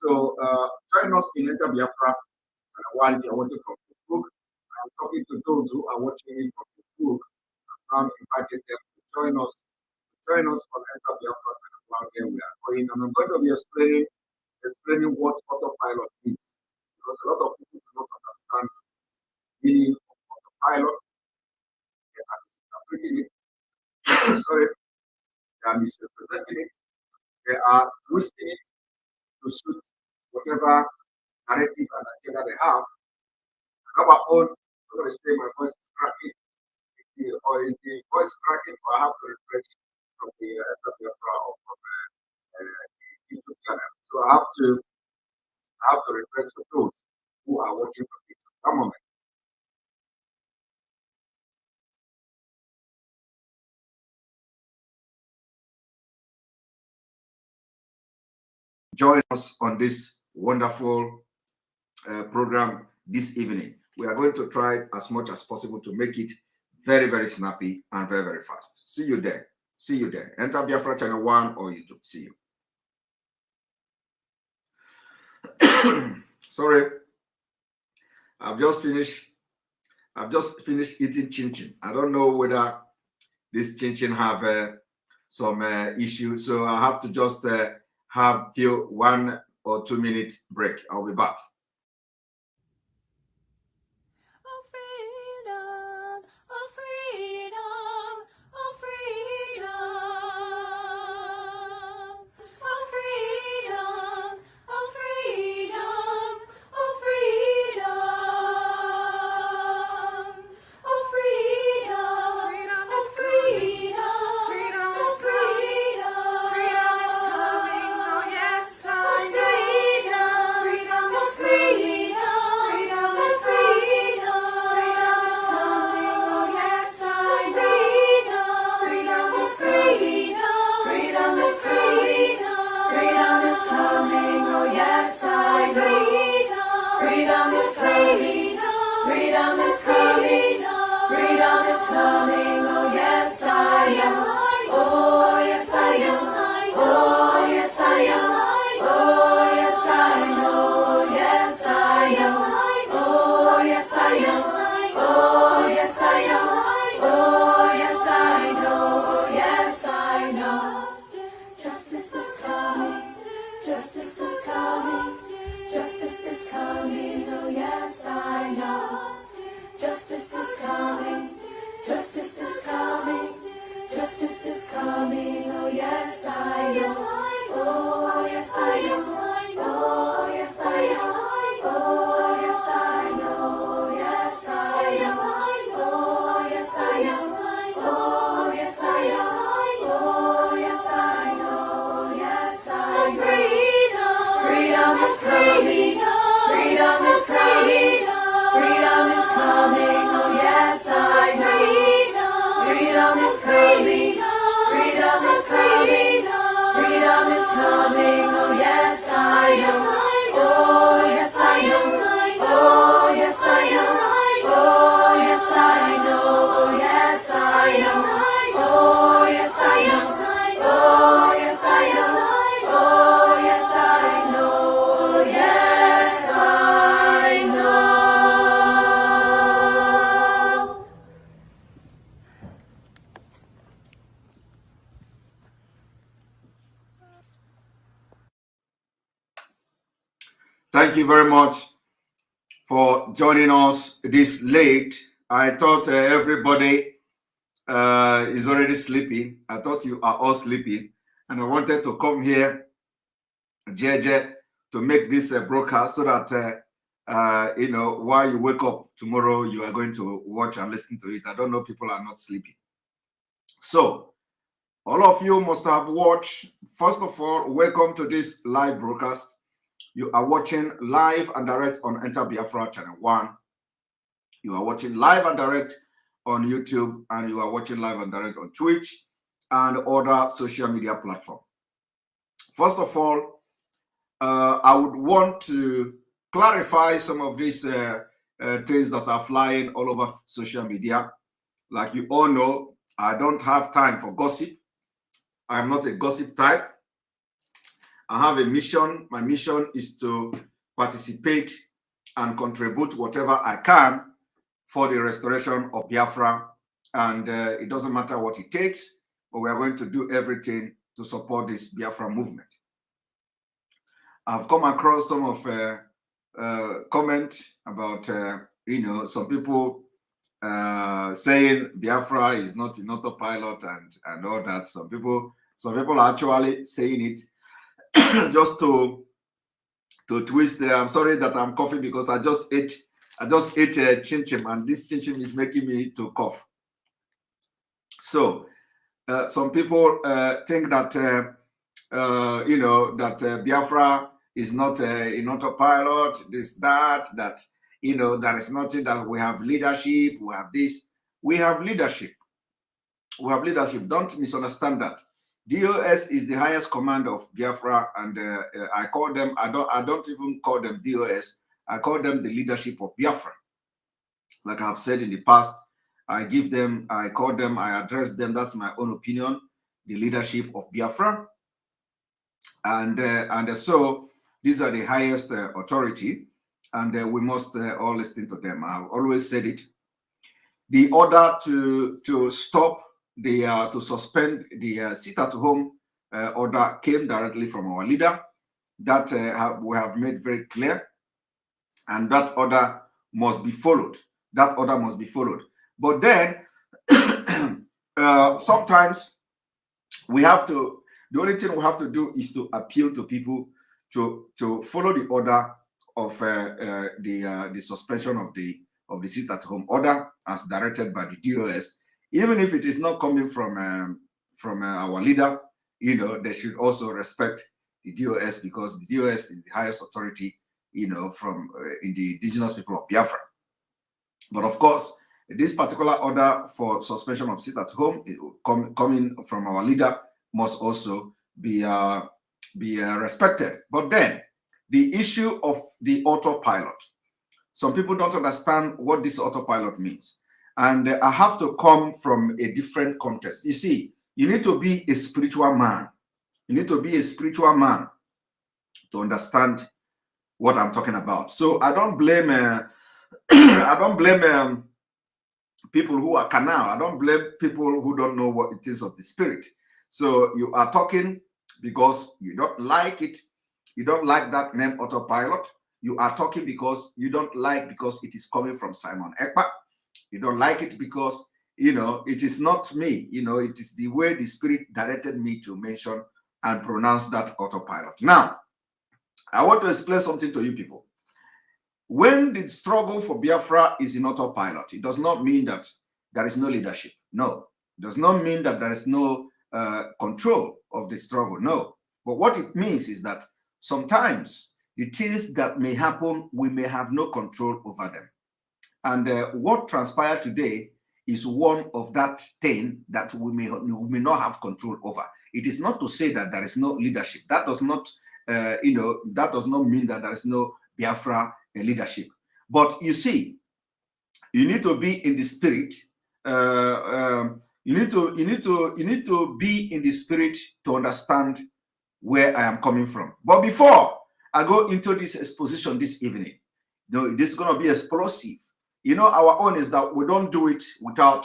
So join us in Enter Biafra while you are watching from Facebook. I'm talking to those who are watching it from Facebook. I'm invited them to join us. Join us on Enter Biafra while we are going. And I'm going to be explaining what autopilot is. Because a lot of people do not understand the meaning of autopilot. They are misinterpreting it. Sorry, they are misrepresenting it. They are twisting it to suit whatever narrative and agenda they have. And our own, I'm going to say my voice is cracking, or is the voice cracking, or I have to refresh from the Biafra or from the YouTube channel. So I have to refresh for those who are watching from YouTube. One moment. Join us on this wonderful program this evening. We are going to try as much as possible to make it very, very snappy and very, very fast. See you there. See you there. Enter Biafra channel 1 or YouTube. See you. Sorry. I've just finished eating chin-chin. I don't know whether this chin-chin have some issue. So I have to just have 1 or 2 minute break. I'll be back. Thank you very much for joining us this late. I thought everybody is already sleeping. I thought you are all sleeping. And I wanted to come here, JJ, to make this broadcast so that, you know, while you wake up tomorrow, you are going to watch and listen to it. I don't know, people are not sleeping. So, all of you must have watched. First of all, welcome to this live broadcast. You are watching live and direct on Enter Biafra Channel 1. You are watching live and direct on YouTube, and you are watching live and direct on Twitch and other social media platforms. First of all, I would want to clarify some of these things that are flying all over social media. Like you all know, I don't have time for gossip. I am not a gossip type. I have a mission. My mission is to participate and contribute whatever I can for the restoration of Biafra. And it doesn't matter what it takes, but we are going to do everything to support this Biafra movement. I've come across some of comment about, some people saying Biafra is not in autopilot and all that. Some people are actually saying it just to twist. I'm sorry that I'm coughing because I just ate chin chin, and this chin chin is making me to cough. So some people think that that Biafra is not in autopilot. This that there is nothing, that we have leadership. We have this. We have leadership. We have leadership. Don't misunderstand that. DOS is the highest command of Biafra, and I call them. I don't even call them DOS. I call them the leadership of Biafra. Like I have said in the past, I call them, I address them. That's my own opinion. The leadership of Biafra, and so these are the highest authority, and we must all listen to them. I've always said it. The order to stop to suspend the sit-at-home order came directly from our leader. That we have made very clear, and that order must be followed. That order must be followed. But then sometimes we have to. The only thing we have to do is to appeal to people to follow the order of the suspension of the sit-at-home order as directed by the DOS. Even if it is not coming from our leader, they should also respect the DOS, because the DOS is the highest authority, from in the indigenous people of Biafra. But of course, this particular order for suspension of sit-at-home coming from our leader must also be respected. But then, the issue of the autopilot. Some people don't understand what this autopilot means. And I have to come from a different context. You see, you need to be a spiritual man. You need to be a spiritual man to understand what I'm talking about. So I don't blame I don't blame people who are carnal. I don't blame people who don't know what it is of the spirit. So you are talking because you don't like it. You don't like that name autopilot. You are talking because you don't like, because it is coming from Simon Ekpa. You don't like it because, it is not me. It is the way the spirit directed me to mention and pronounce that autopilot. Now, I want to explain something to you people. When the struggle for Biafra is in autopilot, it does not mean that there is no leadership. No. It does not mean that there is no control of the struggle. No. But what it means is that sometimes the things that may happen, we may have no control over them. And what transpired today is one of that thing that we may not have control over. It is not to say that there is no leadership. That does not, that does not mean that there is no Biafra leadership. But you see, you need to be in the spirit. You need to be in the spirit to understand where I am coming from. But before I go into this exposition this evening, this is going to be explosive. Our own is that we don't do it without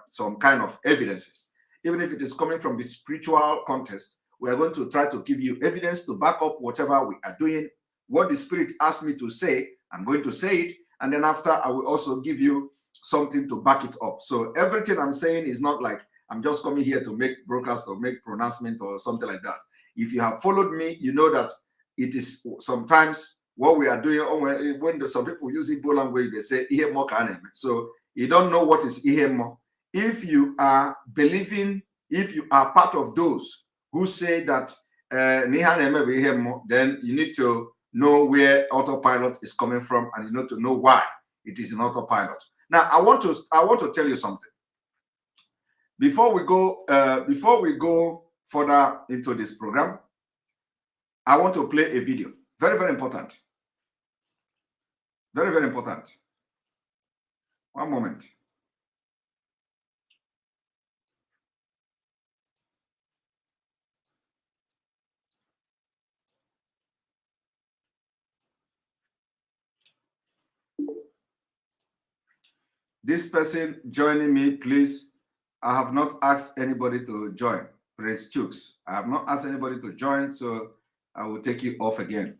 some kind of evidences. Even if it is coming from the spiritual context, we are going to try to give you evidence to back up whatever we are doing. What the spirit asked me to say, I'm going to say it. And then after, I will also give you something to back it up. So everything I'm saying is not like I'm just coming here to make broadcast or make pronouncement or something like that. If you have followed me, you know that it is sometimes what we are doing. When some people use Igbo language, they say ihemo kanem. So you don't know what is ihemo. If you are believing, if you are part of those who say that then you need to know where autopilot is coming from, and you know to know why it is in autopilot. Now, I want to tell you something. Before we go further into this program, I want to play a video. Very, very important. Very, very important. One moment. This person joining me, please. I have not asked anybody to join. Praise Chooks. I have not asked anybody to join, so I will take you off again.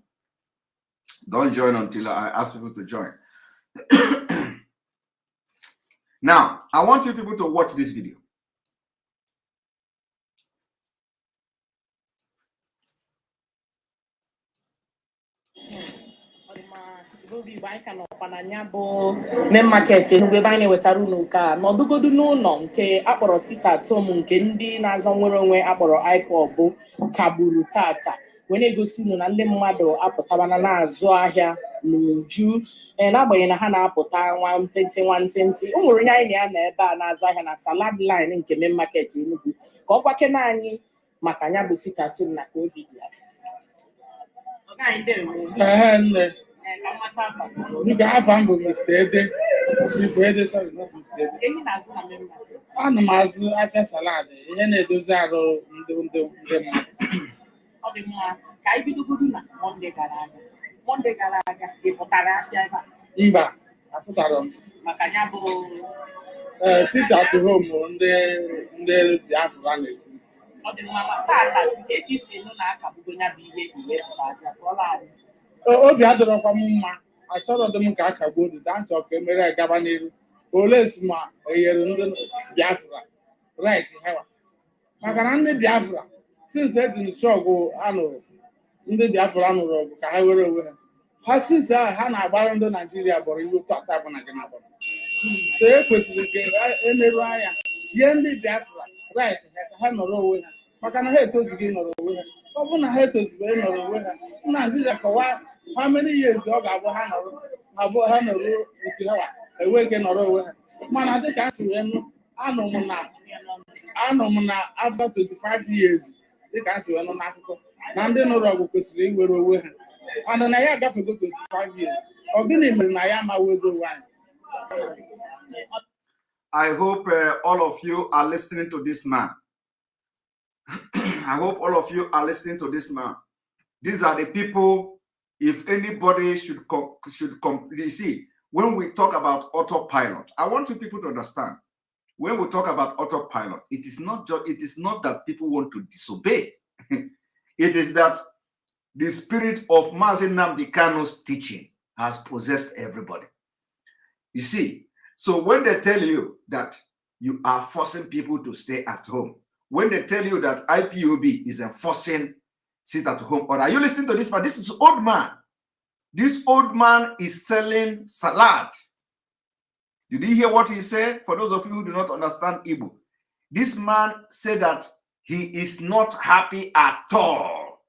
Don't join until I ask people to join. Now, I want you people to watch this video. main market Enugu ebe anyị na-ewetara unu nke a n'ọdụgodu n'ụlọ nke akpọrọ sitatom nke ndị na-azọ nwere onwe akpọrọ IPOB kagburu tata wee na-egosi unu na ndị mmadụ apụtabana na-azụ ahịa n'uju n'agbanyeghị na ha na-apụta nwantịntị o nwere onye anyị na ya na ebe a na-azụ ahịa na salad line nke main market Enugu ka ọ kwakena anyị maka anya bụ sitatom na ka obi dị ya. Afọ mbụ Mr. Ede, Chief Ede, sorry, not Mr. Ede. Ana m azụ afịa salad, ihe na-edozi arụ ndị mmadụ. Ọ dị mma ka anyị bidogodu na Mọnde gara aga ị pụtara afịa ebe a? Mba, apụtara m. Maka ya bụ sit at home ndị Biafra na-ekwu. Ọ dị mma ma tata si ka eke si nụ na akabụgo ya bụ ihe pụtazi akọla anyị. Obi adọrọkwa m mma, achọrọ dị m ka a kagbuo dị achọ ka emere gaba n'iru. Ole si ma oyere ndị Biafra right hewa maka na ndị Biafra since edin shọgụ anụrụ ndị Biafra anụrụ ọgụ ka ha were onwe ha since ha na-agbara ndị Naijiria bọrọ iwu tata bụ na gị na-agbara so ekwesịrị ka emerụ anya ihe ndị Biafra right ka ha nọrọ onwe ha maka na ha etozighị ịnọrọ onwe ha ọ bụ na ha etozigoro ịnọrọ onwe ha Naijiria kọwaa how many years ọ ga-abụ ha nọrọ otu ha enwe ike nọrọ onwe ha mana dịka a si wee nụ anọ m na after 25 years dịka a si wee nụ n'akụkọ na ndị nụrụ ọgụ kwesịrị iwere onwe ha mana na ya agafego 25 years ọ gịnị mere na ya amawezo onwe anyị. I hope all of you are listening to this man. I hope all of you are listening to this man. These are the people, if anybody should you see, when we talk about autopilot, I want you people to understand, when we talk about autopilot, it is not that people want to disobey. It is that the spirit of MAZI NNAMDI KANU's teaching has possessed everybody. You see, so when they tell you that you are forcing people to stay at home, when they tell you that IPOB is enforcing sit at home order, are you listening to this man? This is old man. This old man is selling salad. Did you hear what he said? For those of you who do not understand Igbo, this man said that he is not happy at all.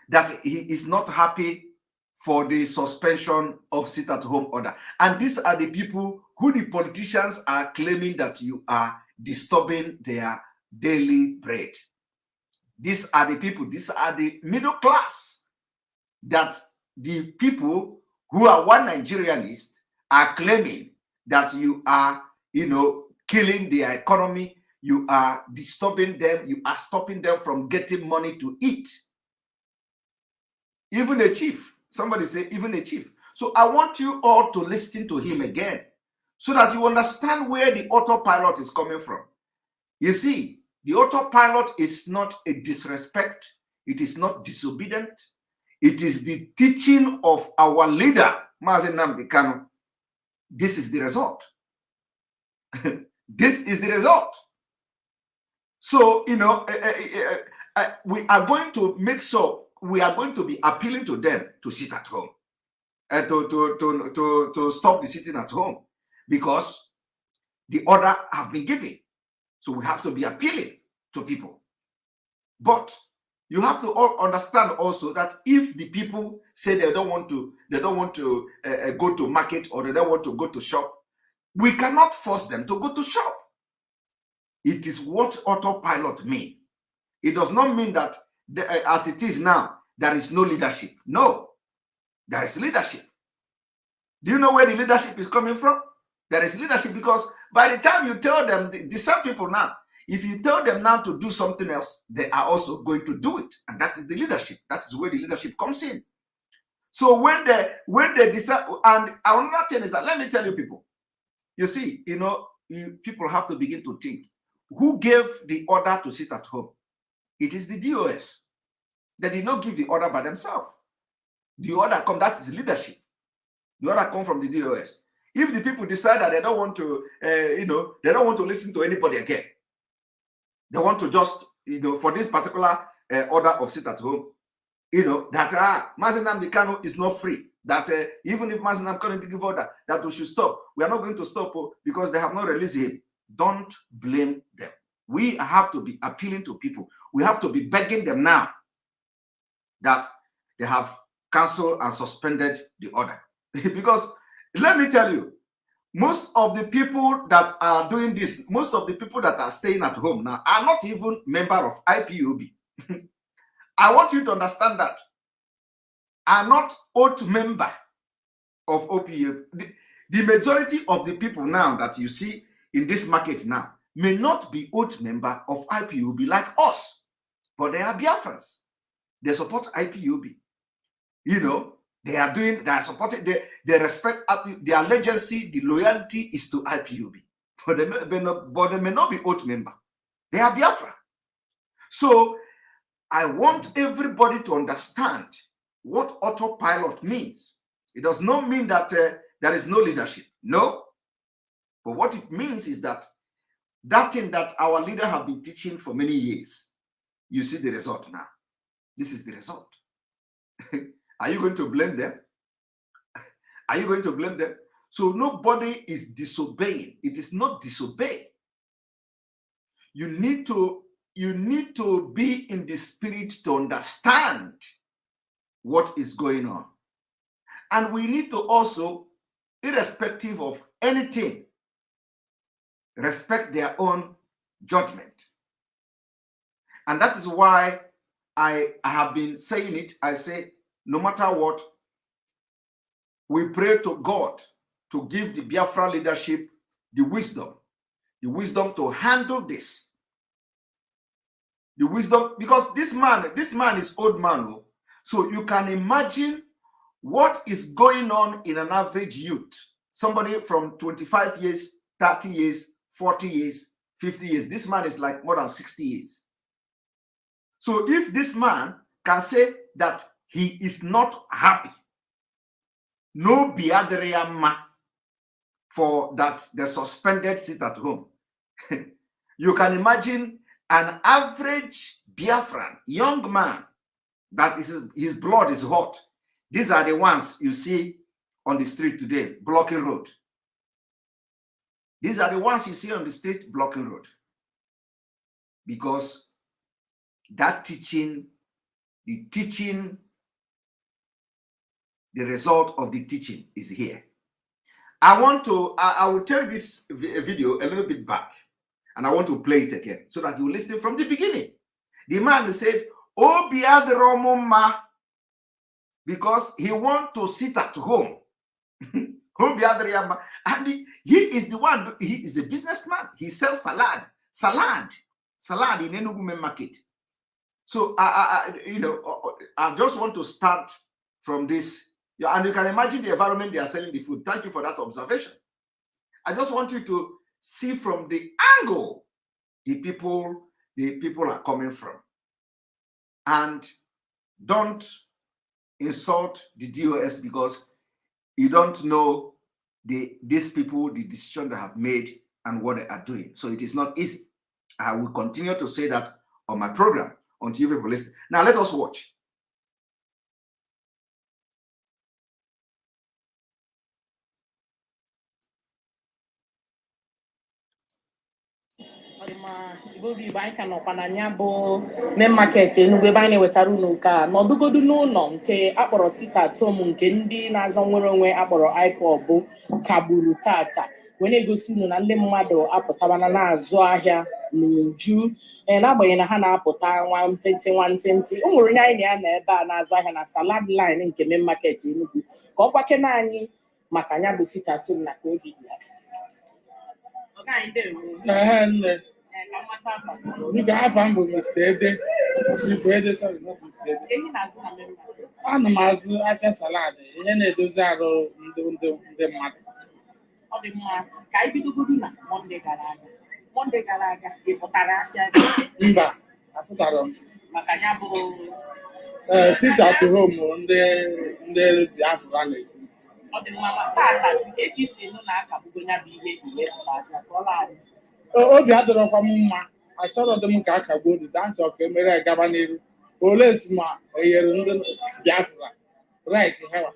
That he is not happy for the suspension of sit-at-home order. And these are the people who the politicians are claiming that you are disturbing their daily bread. These are the people, these are the middle class that the people who are one Nigerianist are claiming that you are, killing their economy, you are disturbing them, you are stopping them from getting money to eat. Even a chief, somebody say even a chief. So I want you all to listen to him again so that you understand where the autopilot is coming from. You see, the autopilot is not a disrespect. It is not disobedient. It is the teaching of our leader, MAZI NNAMDI KANU. This is the result. This is the result. So, we are going to make sure we are going to be appealing to them to sit at home, to stop the sitting at home, because the order have been given. So we have to be appealing to people. But you have to all understand also that if the people say they don't want to go to market, or they don't want to go to shop, we cannot force them to go to shop. It is what autopilot means. It does not mean that as it is now, there is no leadership. No, there is leadership. Do you know where the leadership is coming from? There is leadership, because by the time you tell them, the same people now, if you tell them now to do something else, they are also going to do it. And that is the leadership. That is where the leadership comes in. So when they decide, and another thing is that, let me tell you people, you see, people have to begin to think, who gave the order to sit at home? It is the DOS. They did not give the order by themselves. The order come, that is leadership. The order come from the DOS. If the people decide that they don't want to, they don't want to listen to anybody again, they want to just, for this particular order of sit at home, that MAZI NNAMDI KANU is not free. That even if MAZI NNAMDI KANU give order that we should stop, we are not going to stop because they have not released him. Don't blame them. We have to be appealing to people. We have to be begging them now that they have canceled and suspended the order. Because let me tell you, most of the people that are doing this, most of the people that are staying at home now are not even member of IPOB. I want you to understand that. Are not oath member of OPA. The majority of the people now that you see in this market now may not be oath member of IPOB like us, but they are Biafrans. They support IPOB. They are supporting, they respect their legacy, the loyalty is to IPOB. But they may not be oath member. They are Biafra. So I want everybody to understand what autopilot means. It does not mean that there is no leadership. No. But what it means is that thing that our leader have been teaching for many years, you see the result now. This is the result. Are you going to blame them? Are you going to blame them? So nobody is disobeying. It is not disobey. You need to be in the spirit to understand what is going on. And we need to also, irrespective of anything, respect their own judgment. And that is why I have been saying it. I say, no matter what, we pray to God to give the Biafra leadership the wisdom to handle this. The wisdom, because this man is old man. So you can imagine what is going on in an average youth. Somebody from 25 years, 30 years, 40 years, 50 years. This man is like more than 60 years. So if this man can say that he is not happy, no biadreyama for that the suspended sit at home, you can imagine an average Biafran young man that his blood is hot. These are the ones you see on the street today blocking road. These are the ones you see on the street blocking road, because that teaching, the result of the teaching is here. I will tell this video a little bit back, and I want to play it again so that you listen from the beginning. The man said, "Oh, biadromoma," because he want to sit at home. And he is the one. He is a businessman. He sells salad in Enugu market. So I just want to start from this. Yeah, and you can imagine the environment they are selling the food. Thank you for that observation. I just want you to see from the angle the people are coming from. And don't insult the DOS because you don't know these people, the decision they have made and what they are doing. So it is not easy. I will continue to say that on my program until you people listen. Now let us watch. ma Igbo bụ Igbo anyị ka nọkwa na ya bụ main market Enugu ebe anyị na-ewetara unu nke a nọdụgodu n'ụlọ nke akpọrọ sit-at-home nke ndị na-azọ nwere onwe akpọrọ IPOB kagburu tata wee na-egosi unu na ndị mmadụ apụtabana na-azụ ahịa n'uju n'agbanyeghị na ha na-apụta nwantịntị o nwere onye anyị na ya na ebe a na-azụ ahịa na salad line nke main market Enugu ka ọ gbakene anyị maka ya bụ sit-at-home na ka obi dị ya. nne biko afọ m bụ Mr. Ede Chief Ede, sorry, not Mr. Ede. Ana m azụ afịa salad ihe na-edozi arụ ndị mmadụ. Ọ dị mma ka anyị bidogodu na Mọnde gara aga ị pụtara afịa Mba, apụtara m maka ya bụ sit-at-home ndị Biafra na-ekwu. ọ dị mma ma tata site ka isi nụ na akagbugo ya bụ ihe pụtazi akọla anyị. Obi adọrọkwa m mma, achọrọ dị m ka a kagbuo dị dansị ka emere gaba n'iru. Ole si ma enyere ndị Biafra right hewa.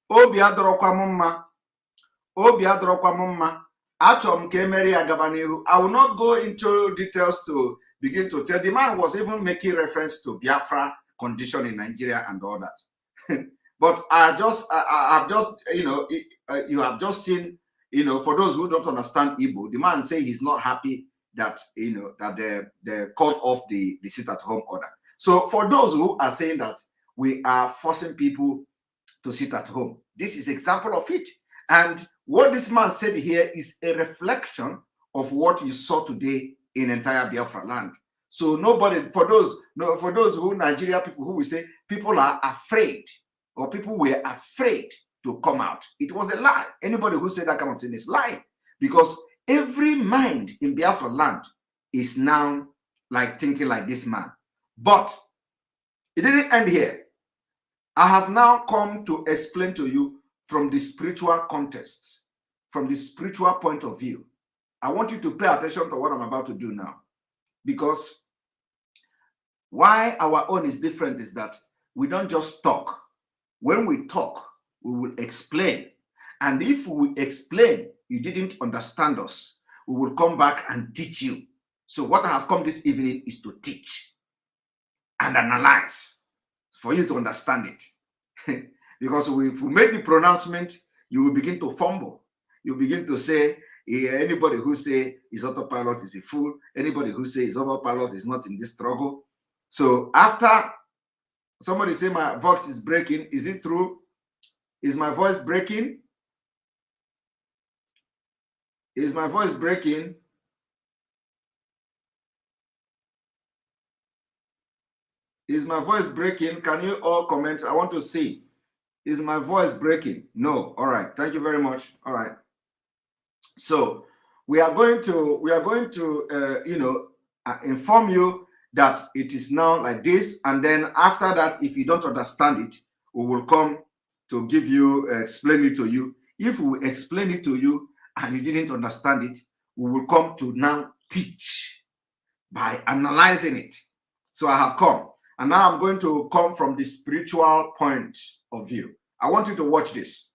Obi adọrọkwa m mma. Obi adọrọkwa m mma. Achọrọ m ka emere ya gaba n'iru. I will not go into details to begin to tell. The man was even making reference to Biafra condition in Nigeria and all that. But I have just, you have just seen, for those who don't understand Igbo, the man say he's not happy that, that they called off the sit-at-home order. So for those who are saying that we are forcing people to sit at home, this is example of it. And what this man said here is a reflection of what you saw today in entire Biafra land. So nobody, for those who Nigeria people who will say people are afraid, or people were afraid to come out, it was a lie. Anybody who said that kind of thing is lying, because every mind in Biafra land is now like thinking like this man. But it didn't end here. I have now come to explain to you from the spiritual context, from the spiritual point of view. I want you to pay attention to what I'm about to do now, because why our own is different is that we don't just talk. When we talk, we will explain. And if we explain, you didn't understand us, we will come back and teach you. So what I have come this evening is to teach and analyze for you to understand it. Because if we make the pronouncement, you will begin to fumble. You begin to say, anybody who say his autopilot is a fool. Anybody who says his autopilot is not in this struggle. So after somebody say my voice is breaking, is it true? Is my voice breaking? Is my voice breaking? Is my voice breaking? Can you all comment? I want to see. Is my voice breaking? No. All right. Thank you very much. All right. So we are going to inform you that it is now like this, and then after that, if you don't understand it, we will come to give you, explain it to you. If we explain it to you and you didn't understand it, we will come to now teach by analyzing it. So I have come, and now I'm going to come from the spiritual point of view. I want you to watch this.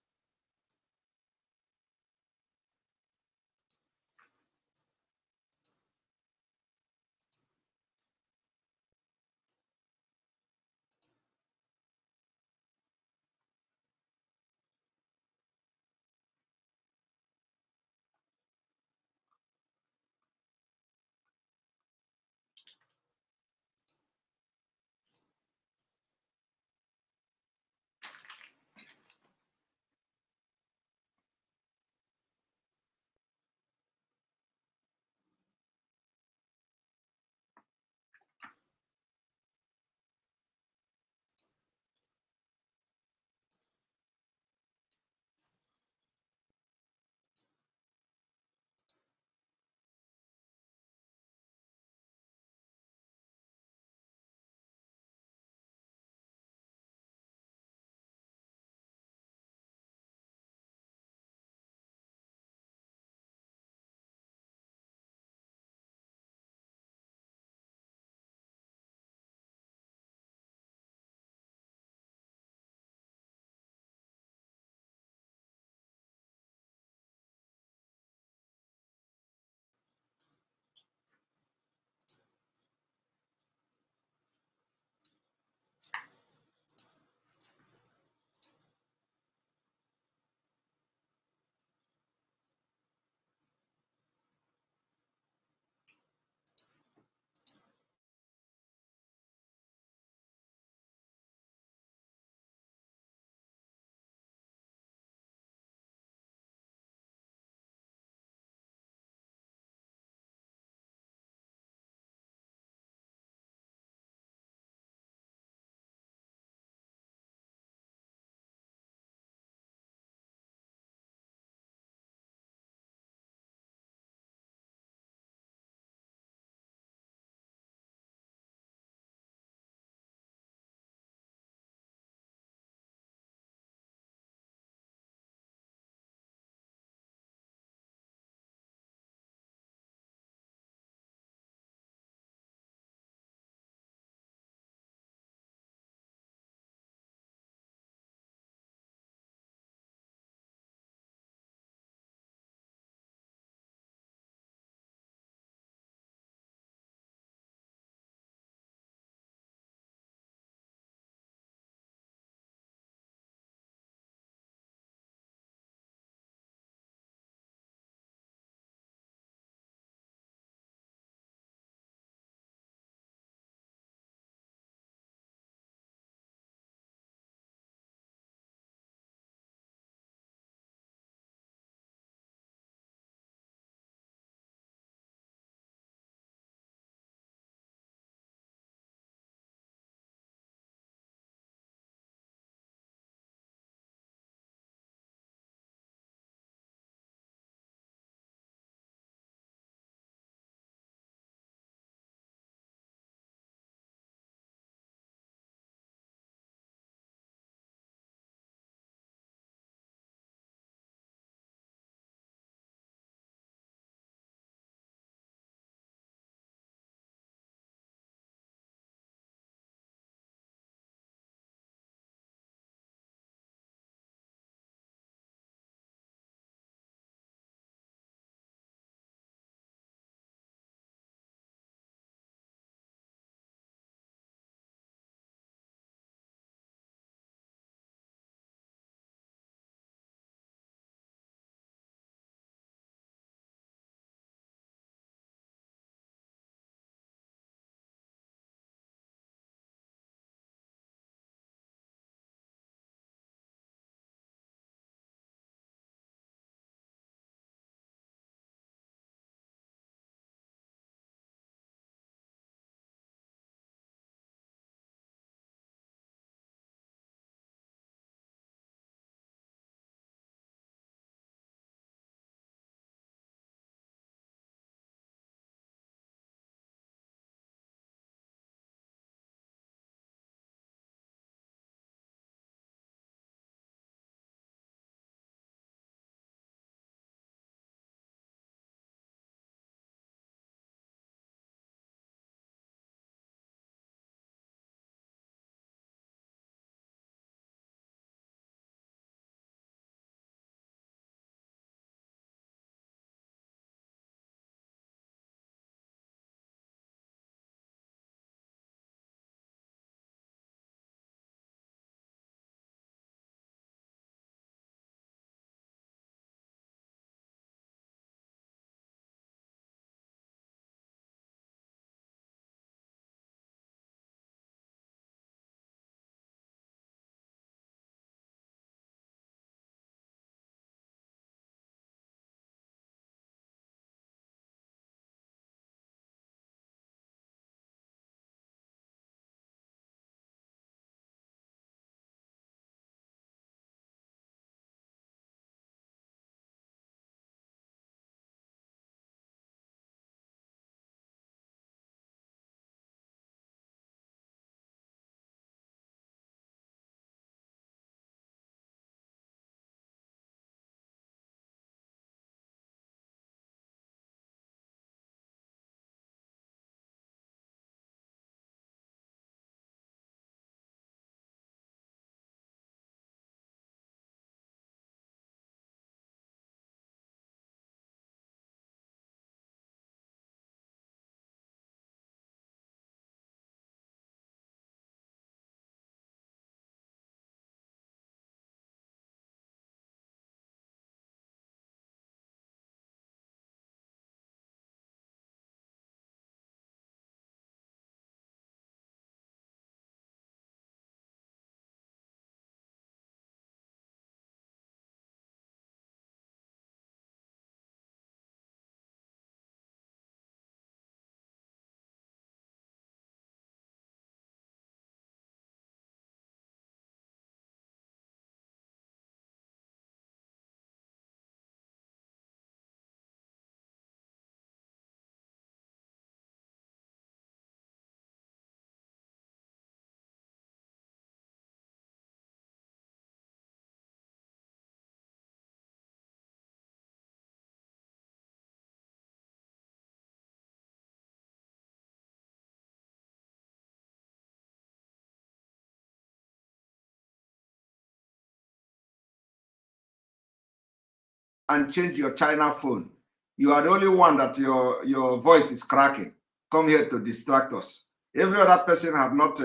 and change your China phone. You are the only one that your voice is cracking. Come here to distract us. Every other person have not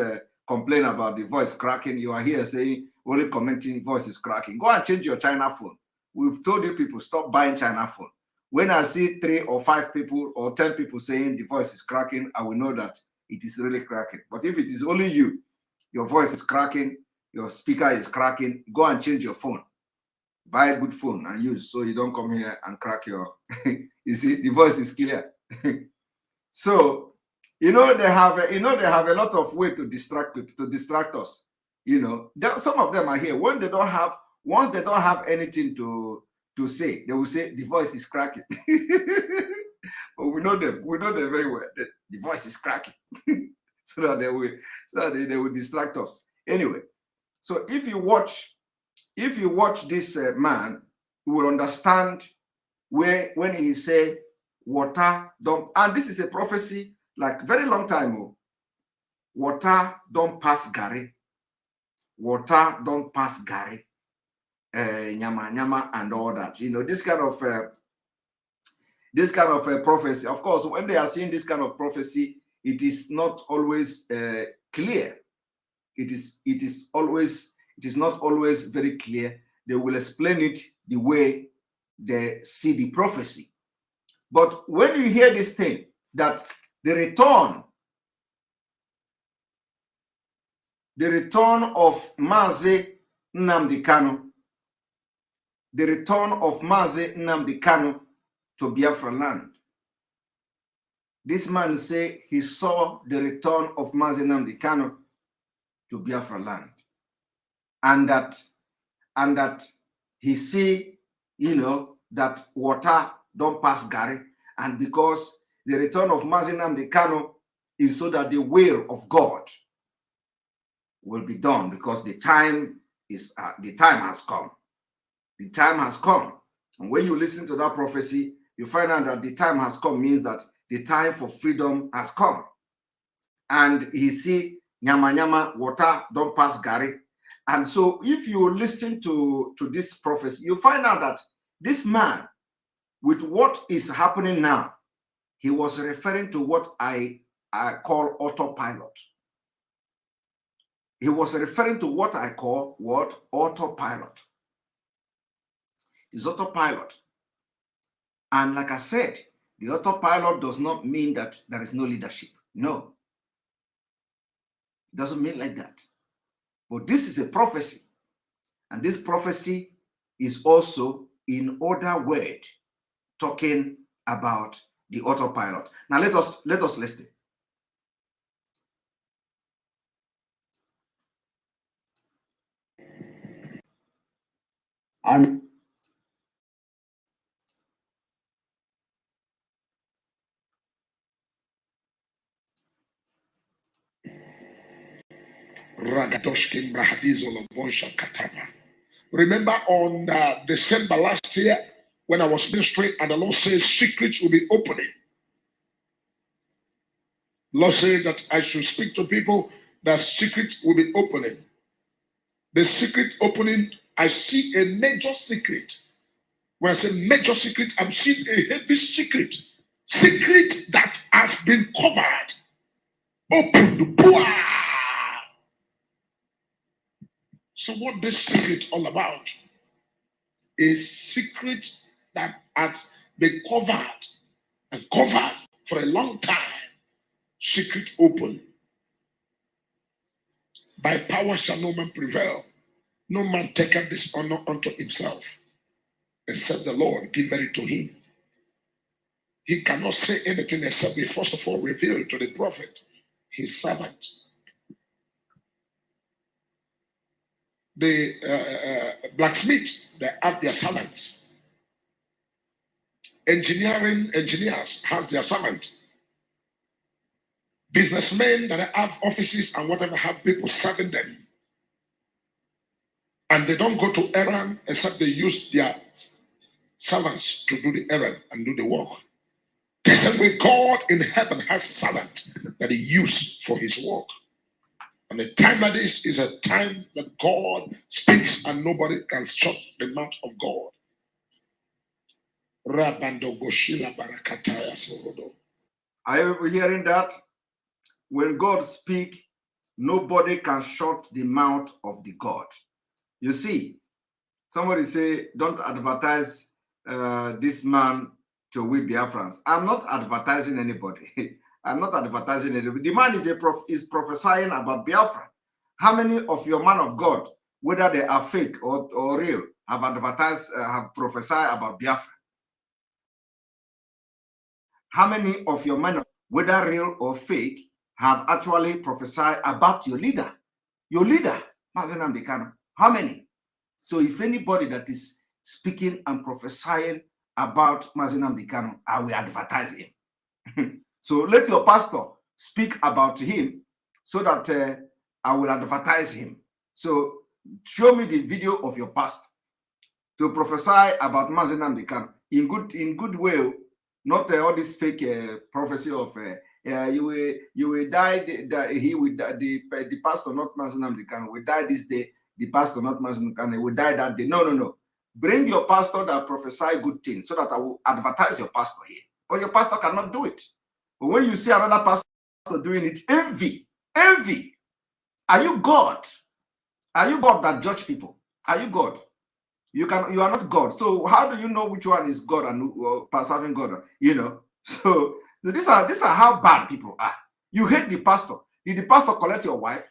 complained about the voice cracking. You are here saying, only commenting voice is cracking. Go and change your China phone. We've told you people, stop buying China phone. When I see 3 or 5 people or 10 people saying the voice is cracking, I will know that it is really cracking. But if it is only you, your voice is cracking, your speaker is cracking, go and change your phone. Buy a good phone and use, so you don't come here and crack your, you see, the voice is clear. So, they have a lot of way to distract us. Some of them are here. Once they don't have anything to say, they will say the voice is cracking. But we know them very well. The voice is cracking. so that they will distract us. Anyway, so if you watch this man, you will understand when he say water don't, and this is a prophecy like very long time ago. Water don't pass Gary. Water don't pass Gary. Nyama nyama and all that. This kind of prophecy. Of course, when they are seeing this kind of prophecy, it is not always clear. It is not always very clear. They will explain it the way they see the prophecy. But when you hear this thing, that the return of MAZI NNAMDI KANU, the return of MAZI NNAMDI KANU to Biafra land. This man say he saw the return of MAZI NNAMDI KANU to Biafra land, and that he see, that water don't pass Gary, and because the return of MAZI NNAMDI KANU is so that the will of God will be done, because the time has come. The time has come. And when you listen to that prophecy, you find out that the time has come means that the time for freedom has come. And he see nyama nyama, water don't pass Gary. And so if you listen to this prophecy, you find out that this man, with what is happening now, he was referring to what I call autopilot. He was referring to what I call autopilot. It's autopilot. And like I said, the autopilot does not mean that there is no leadership. No. It doesn't mean like that. But this is a prophecy. And this prophecy is also in other word talking about the autopilot. Now let us listen. Remember on December last year when I was ministering and the Lord says secrets will be opening. Lord said that I should speak to people that secrets will be opening. The secret opening, I see a major secret. When I say major secret, I'm seeing a heavy secret. Secret that has been covered. Open. So what this secret all about? A secret that has been covered for a long time. Secret open. By power shall no man prevail. No man taketh this honor unto himself, except the Lord give it to him. He cannot say anything except he first of all reveal to the prophet, his servant. The blacksmith, they have their servants. Engineers have their servants. Businessmen that have offices and whatever have people serving them. And they don't go to errand except they use their servants to do the errand and do the work. The same way God in heaven has servants that he uses for his work. And the time like this is a time that God speaks and nobody can shut the mouth of God. Rabando Goshila Barakataya Sorodo. Are you hearing that? When God speaks, nobody can shut the mouth of the God. You see, somebody say, don't advertise this man to we Biafrans. I'm not advertising anybody. I'm not advertising anybody. The man is prophesying about Biafra. How many of your man of God, whether they are fake or real, have advertised, have prophesied about Biafra? How many of your men, whether real or fake, have actually prophesied about your leader? Your leader, MAZI NNAMDI KANU. How many? So if anybody that is speaking and prophesying about MAZI NNAMDI KANU, I will advertise him. So let your pastor speak about him so that I will advertise him. So show me the video of your pastor to prophesy about MAZI NNAMDI KANU in good way, not all this fake prophecy of you will die. He will die, the pastor, not MAZI NNAMDI KANU, will die this day. The pastor, not MAZI NNAMDI KANU, will die that day. No. Bring your pastor that prophesy good things so that I will advertise your pastor here. But your pastor cannot do it. But when you see another pastor doing it, envy. Are you God? Are you God that judge people? Are you God? You are not God. So how do you know which one is God and serving God? You know. So these are how bad people are. You hate the pastor. Did the pastor collect your wife?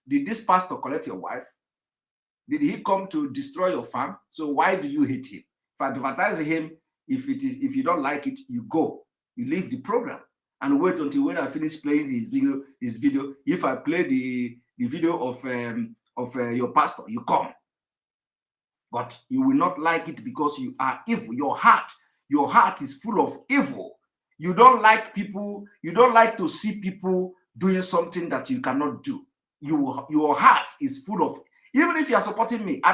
Did this pastor collect your wife? Did he come to destroy your farm? So why do you hate him? If I advertise him, if you don't like it, you go. You leave the program and wait until when I finish playing his video. If I play the video of your pastor, you come. But you will not like it because you are evil. Your heart is full of evil. You don't like people. You don't like to see people doing something that you cannot do. Your heart is full of. Even if you are supporting me, I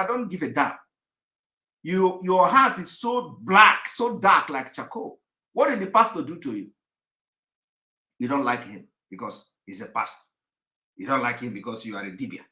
don't give a damn. Your heart is so black, so dark, like charcoal. What did the pastor do to you? You don't like him because he's a pastor. You don't like him because you are a dibia.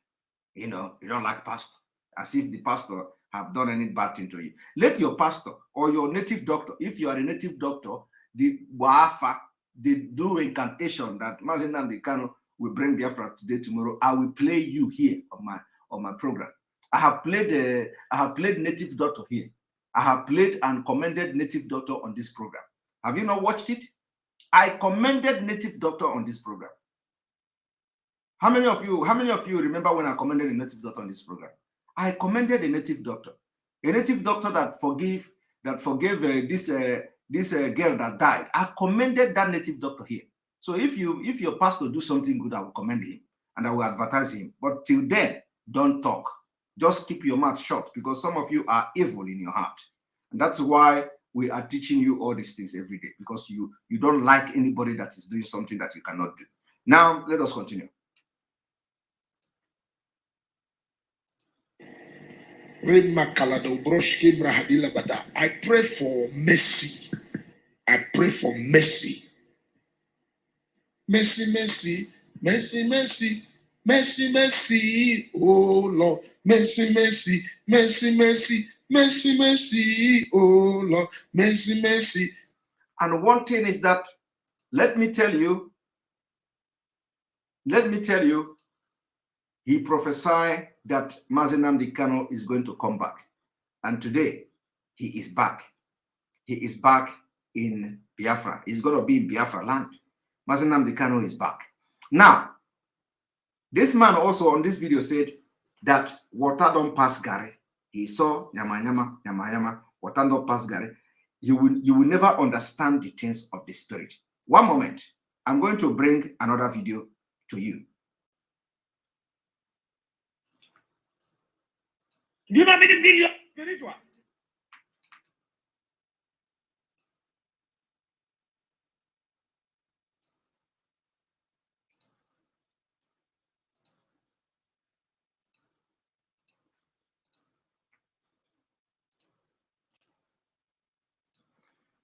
You know, you don't like pastor. As if the pastor have done any bad thing to you. Let your pastor or your native doctor, if you are a native doctor, the Wafa, they do incantation that MAZI NNAMDI KANU will bring Biafra today, tomorrow. I will play you here on my program. I have played native doctor here. I have played and commended native doctor on this program. Have you not watched it? I commended native doctor on this program. How many of you remember when I commended a native doctor on this program? I commended a native doctor that forgave this girl that died. I commended that native doctor here. So if your pastor do something good, I will commend him and I will advertise him. But till then, don't talk. Just keep your mouth shut because some of you are evil in your heart. And that's why we are teaching you all these things every day, because you don't like anybody that is doing something that you cannot do. Now, let us continue. I pray for mercy. I pray for mercy. Mercy, mercy, mercy, mercy, mercy, mercy, oh Lord. Mercy, mercy, mercy, mercy, mercy, mercy, oh Lord. Mercy, mercy. And one thing is that, let me tell you, he prophesied that MAZI NNAMDI KANU is going to come back. And today, he is back. He is back in Biafra. He's going to be in Biafra land. MAZI NNAMDI KANU is back. Now, this man also on this video said that water don't pass Gary. He saw yama, water don't pass Gary. You will never understand the things of the spirit. One moment, I'm going to bring another video to you. You know me the video. Spiritual.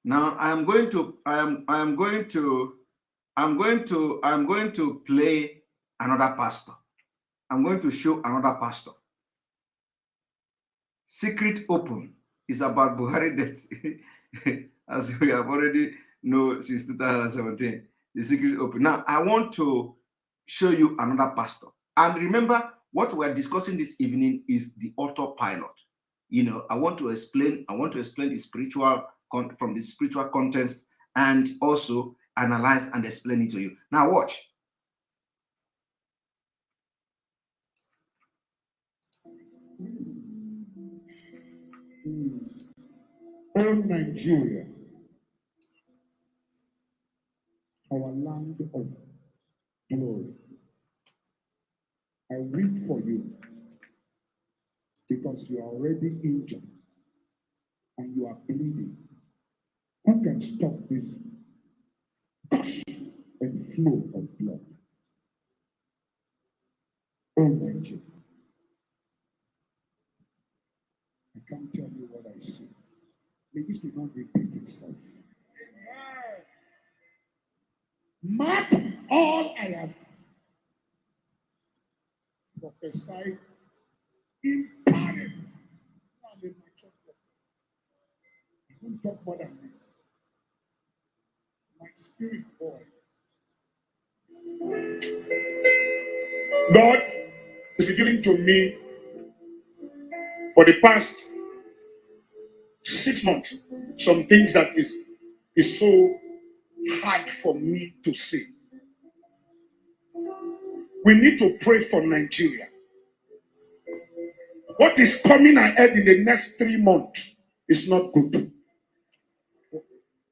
Now I'm going to play another pastor. I'm going to show another pastor. Secret open. is about Buhari death, as we have already known since 2017. The secret open. Now, I want to show you another pastor. And remember, what we're discussing this evening is the autopilot. You know, I want to explain the spiritual from the spiritual context, and also analyze and explain it to you. Now watch. Oh, Nigeria, our land of glory, I weep for you because you are already injured and you are bleeding. Who can stop this gush and flow of blood? Oh, Nigeria, I can't tell you what I see. May this will not repeat itself. Mark all I have prophesied in parable. I'm a mature prophet. I won't talk more than this. My spirit boy. God is revealing to me for the past 6 months some things that is so hard for me to say. We need to pray for Nigeria. What is coming ahead in the next 3 months is not good.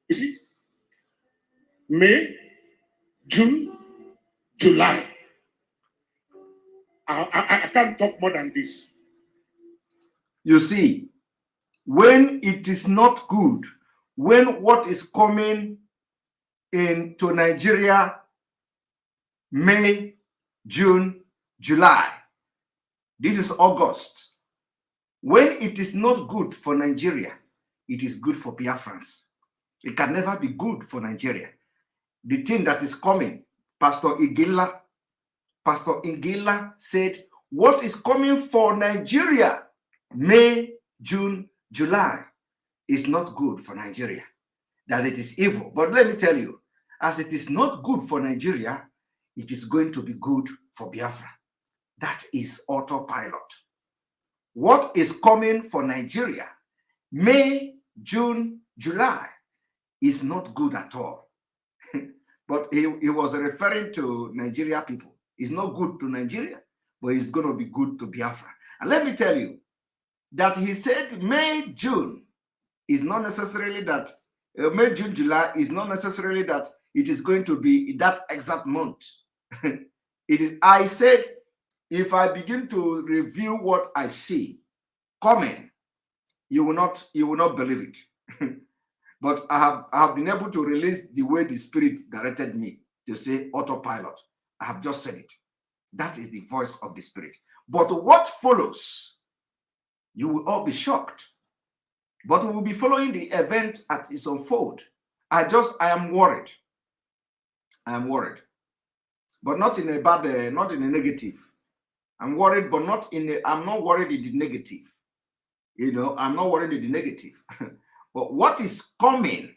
You see? May, June, July. I can't talk more than this. You see, when it is not good, when what is coming into Nigeria, May, June, July, this is August. When it is not good for Nigeria, it is good for Biafrans. It can never be good for Nigeria. The thing that is coming, Pastor Igila said, what is coming for Nigeria, May, June, July, is not good for Nigeria, that it is evil. But let me tell you, as it is not good for Nigeria, it is going to be good for Biafra. That is autopilot. What is coming for Nigeria, May, June, July, is not good at all. But he was referring to Nigeria people. It's not good to Nigeria, but it's going to be good to Biafra. And let me tell you that he said May, June is not necessarily that, May, June, July is not necessarily that it is going to be that exact month. It is, I said, if I begin to review what I see coming, you will not believe it. But I have been able to release the way the Spirit directed me to say autopilot. I have just said it. That is the voice of the Spirit. But what follows, you will all be shocked. But we will be following the event as it unfolds. I am worried. I am worried. But not in a bad, not in a negative. I'm worried, but not in a, I'm not worried in the negative. You know, I'm not worried in the negative. But what is coming?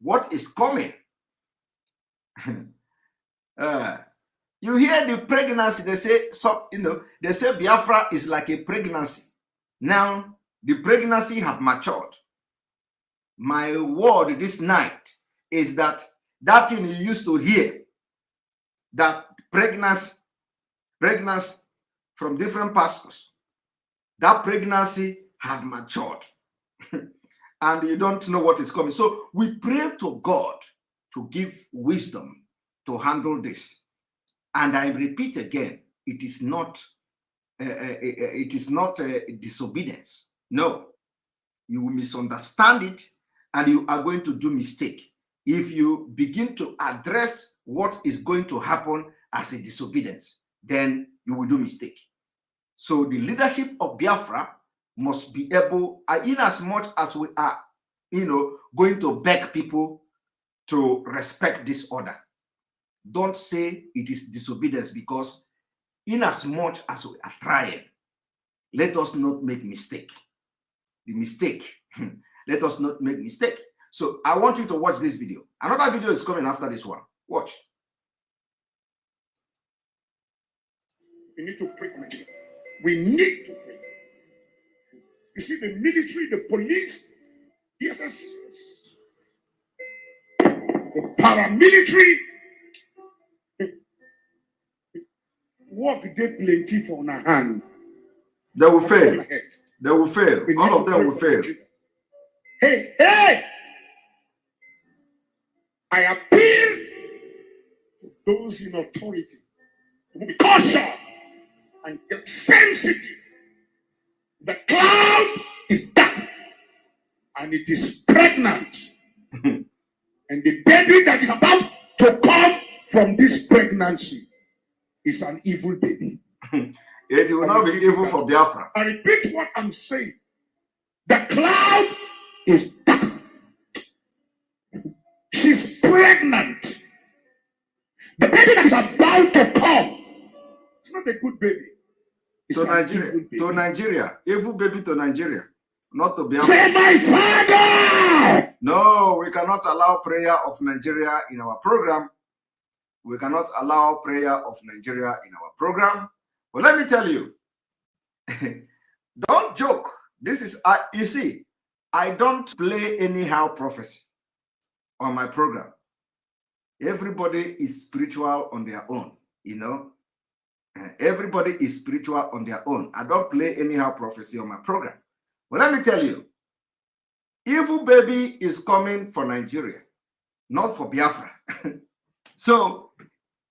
What is coming? You hear the pregnancy, they say, so, you know, they say Biafra is like a pregnancy. Now, the pregnancy have matured. My word this night is that that thing you used to hear, that pregnancy from different pastors, that pregnancy have matured. And you don't know what is coming. So we pray to God to give wisdom to handle this. And I repeat again, it is not disobedience. No, you will misunderstand it, and you are going to do mistake if you begin to address what is going to happen as a disobedience. Then you will do mistake. So the leadership of Biafra must be able, in as much as we are, you know, going to beg people to respect this order. Don't say it is disobedience, because in as much as we are trying, let us not make mistake. the mistake. Let us not make mistake. So I want you to watch this video. Another video is coming after this one. Watch. We need to pray for Nigeria. We need to pray. You see, the military, the police, DSS, the paramilitary, work they plenty for our hand. They will fail. They will fail. All of them will fail. Hey, hey! I appeal to those in authority to be cautious and get sensitive. The cloud is dark and it is pregnant. And the baby that is about to come from this pregnancy is an evil baby. It will not be evil for Biafra. I repeat what I'm saying. The cloud is dark. She's pregnant. The baby that is about to come, it's not a good baby. It's to Nigeria. To Nigeria. Evil baby to Nigeria. Not to Biafra. Say my father! No, we cannot allow prayer of Nigeria in our program. We cannot allow prayer of Nigeria in our program. But let me tell you, don't joke. This is, you see, I don't play anyhow prophecy on my program. Everybody is spiritual on their own, you know. Everybody is spiritual on their own. I don't play anyhow prophecy on my program. But let me tell you, evil baby is coming for Nigeria, not for Biafra. So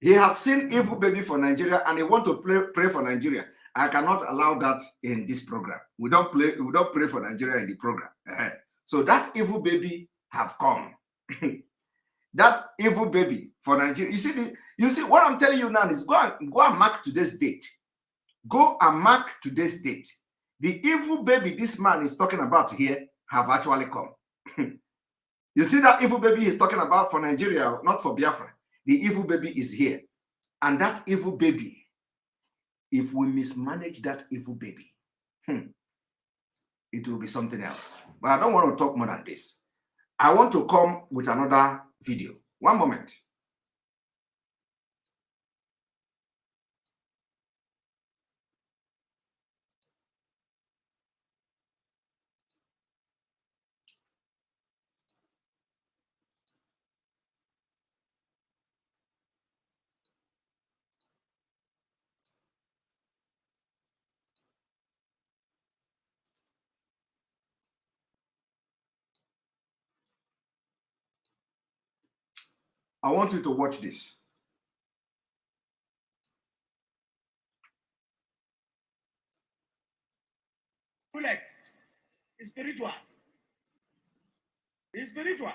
he have seen evil baby for Nigeria and he want to pray for Nigeria. I cannot allow that in this program. We don't pray for Nigeria in the program. So that evil baby have come. That evil baby for Nigeria. You see what I'm telling you now is go and mark today's date. Go and mark today's date. The evil baby this man is talking about here have actually come. You see that evil baby he's talking about for Nigeria, not for Biafra. The evil baby is here. And that evil baby, if we mismanage that evil baby, it will be something else. But I don't want to talk more than this. I want to come with another video. One moment. I want you to watch this. Bullet is spiritual. It's spiritual.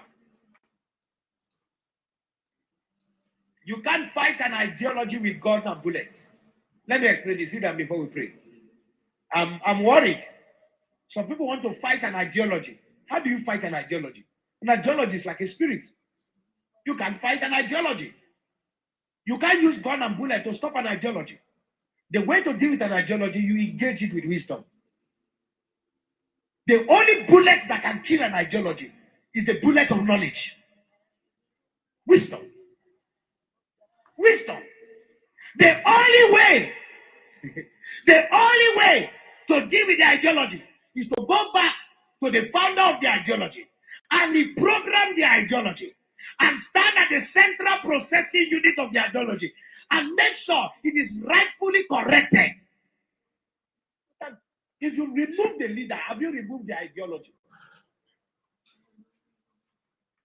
You can't fight an ideology with gun and bullet. Let me explain this. Sit down before we pray. I'm worried. Some people want to fight an ideology. How do you fight an ideology? An ideology is like a spirit. You can fight an ideology. You can't use gun and bullet to stop an ideology. The way to deal with an ideology, you engage it with wisdom. The only bullet that can kill an ideology is the bullet of knowledge. Wisdom. Wisdom. The only way to deal with the ideology is to go back to the founder of the ideology and reprogram the ideology and stand at the central processing unit of the ideology and make sure it is rightfully corrected. If you remove the leader, have you removed the ideology?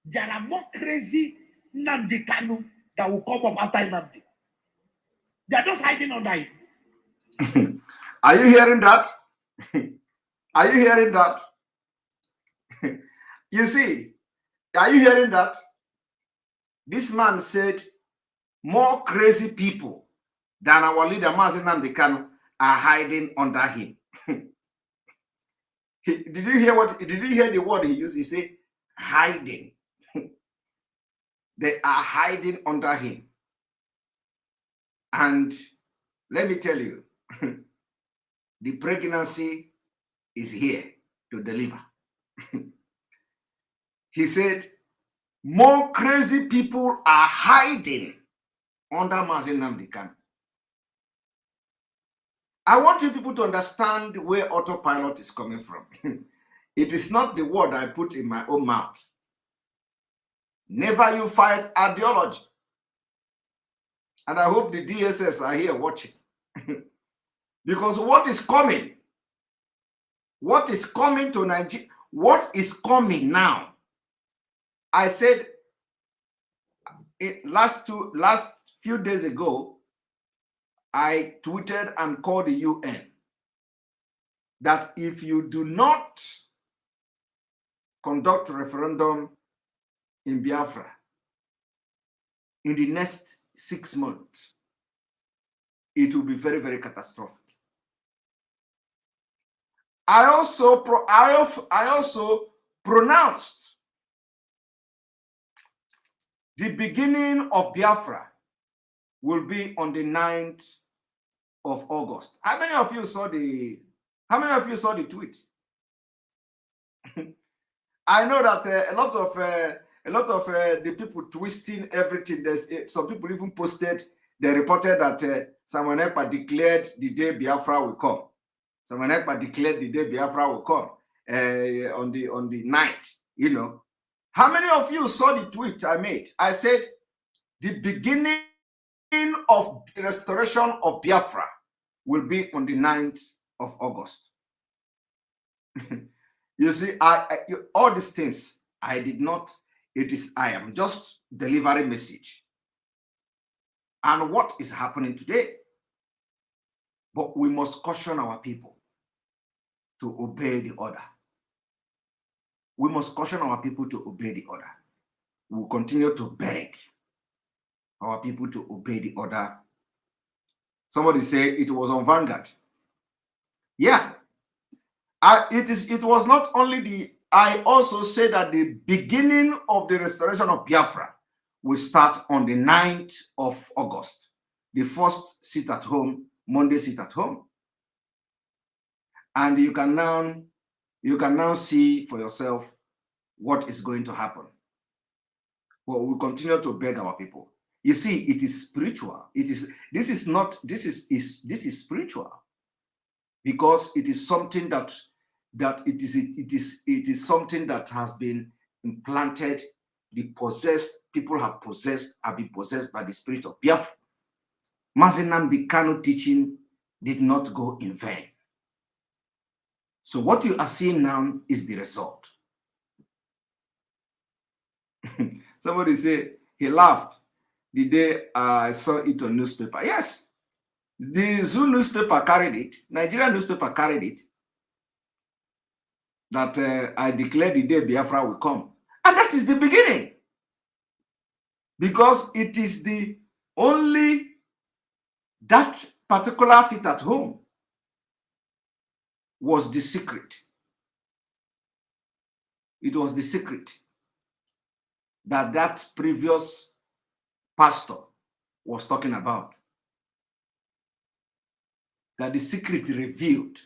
There are more crazy NNAMDI KANU that will come up after NNAMDI. They are just hiding under it. Are you hearing that? Are you hearing that? You see, are you hearing that? This man said more crazy people than our leader MAZI NNAMDI KANU are hiding under him. Did you hear what? Did you hear the word he used? He said hiding. They are hiding under him. And let me tell you, the pregnancy is here. to deliver. He said, more crazy people are hiding under MAZI NNAMDI KANU. I want you people to understand where autopilot is coming from. It is not the word I put in my own mouth. Never you fight ideology. And I hope the DSS are here watching. Because what is coming to Nigeria, what is coming now? I said last few days ago, I tweeted and called the UN that if you do not conduct a referendum in Biafra in the next 6 months, it will be very, very catastrophic. I also pronounced the beginning of Biafra will be on the 9th of August. How many of you saw the tweet? I know that a lot of the people twisting everything. There's some people even posted. They reported that Samuel Ekpa declared the day Biafra will come. Samuel Ekpa declared the day Biafra will come on the 9th. You know, how many of you saw the tweet I made? I said the beginning of the restoration of Biafra will be on the 9th of August. You see, all these things I did not. I am just delivering message. And what is happening today? But we must caution our people to obey the order. We must caution our people to obey the order. We'll continue to beg our people to obey the order. Somebody say it was on Vanguard. Yeah. It was not only the, I also said that the beginning of the restoration of Biafra will start on the 9th of August. The first sit at home, Monday sit at home. And you can now see for yourself what is going to happen. But we'll continue to beg our people. You see, it is spiritual. This is spiritual. Because it is something that it is something that has been implanted. The people have been possessed by the spirit of Biafra. MAZI NNAMDI KANU teaching did not go in vain. So what you are seeing now is the result. Somebody say he laughed the day I saw it on newspaper. Yes, the Zoo newspaper carried it. Nigerian newspaper carried it. That I declared the day Biafra will come. And that is the beginning. Because it is the only that particular sit at home was the secret. It was the secret that previous pastor was talking about. That the secret revealed.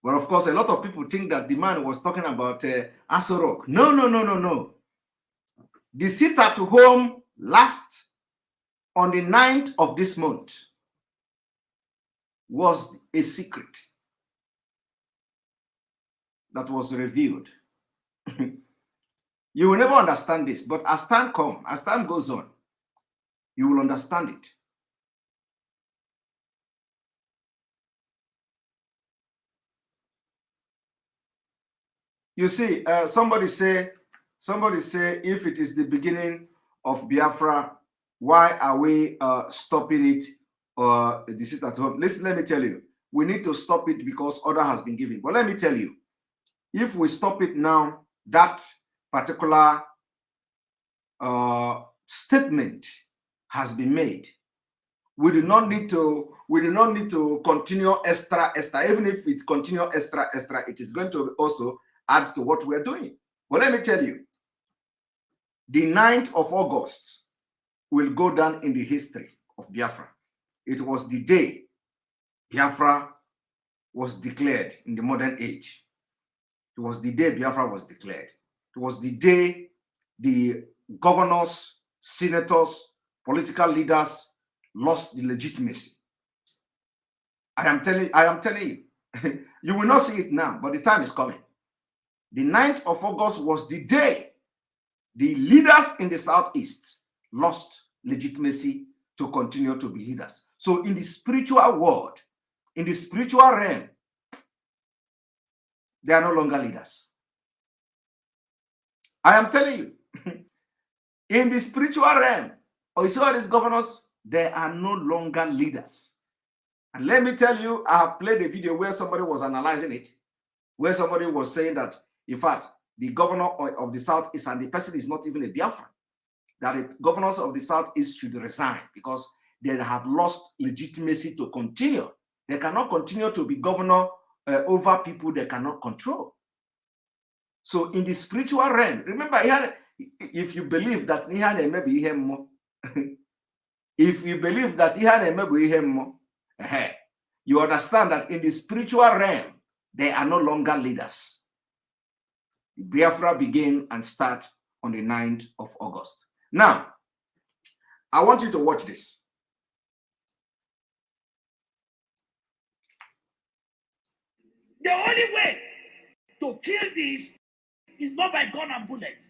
But of course, a lot of people think that the man was talking about Aso Rock. No. The sit at home last on the 9th of this month was a secret that was revealed. You will never understand this, but as time goes on, you will understand it. You see, somebody say, if it is the beginning of Biafra, why are we stopping it? The sit at home. Listen, let me tell you, we need to stop it because order has been given. But let me tell you, if we stop it now, that particular statement has been made. We do not need to continue extra. Even if it continue extra, it is going to also add to what we are doing. But let me tell you, the 9th of August will go down in the history of Biafra. It was the day Biafra was declared in the modern age. It was the day Biafra was declared. It was the day the governors, senators, political leaders lost the legitimacy. I am telling you, you will not see it now, but the time is coming. The 9th of August was the day the leaders in the Southeast lost legitimacy to continue to be leaders. So in the spiritual world, in the spiritual realm, they are no longer leaders. I am telling you, in the spiritual realm, or you see all these governors, they are no longer leaders. And let me tell you, I have played a video where somebody was analyzing it, where somebody was saying that, in fact, the governor of the Southeast, and the person is not even a Biafra, that the governors of the Southeast should resign because they have lost legitimacy to continue. They cannot continue to be governor over people they cannot control. So in the spiritual realm, remember, if you believe that if you believe that you understand that in the spiritual realm, they are no longer leaders. Biafra begin and start on the 9th of August. Now, I want you to watch this. The only way to kill this is not by gun and bullets.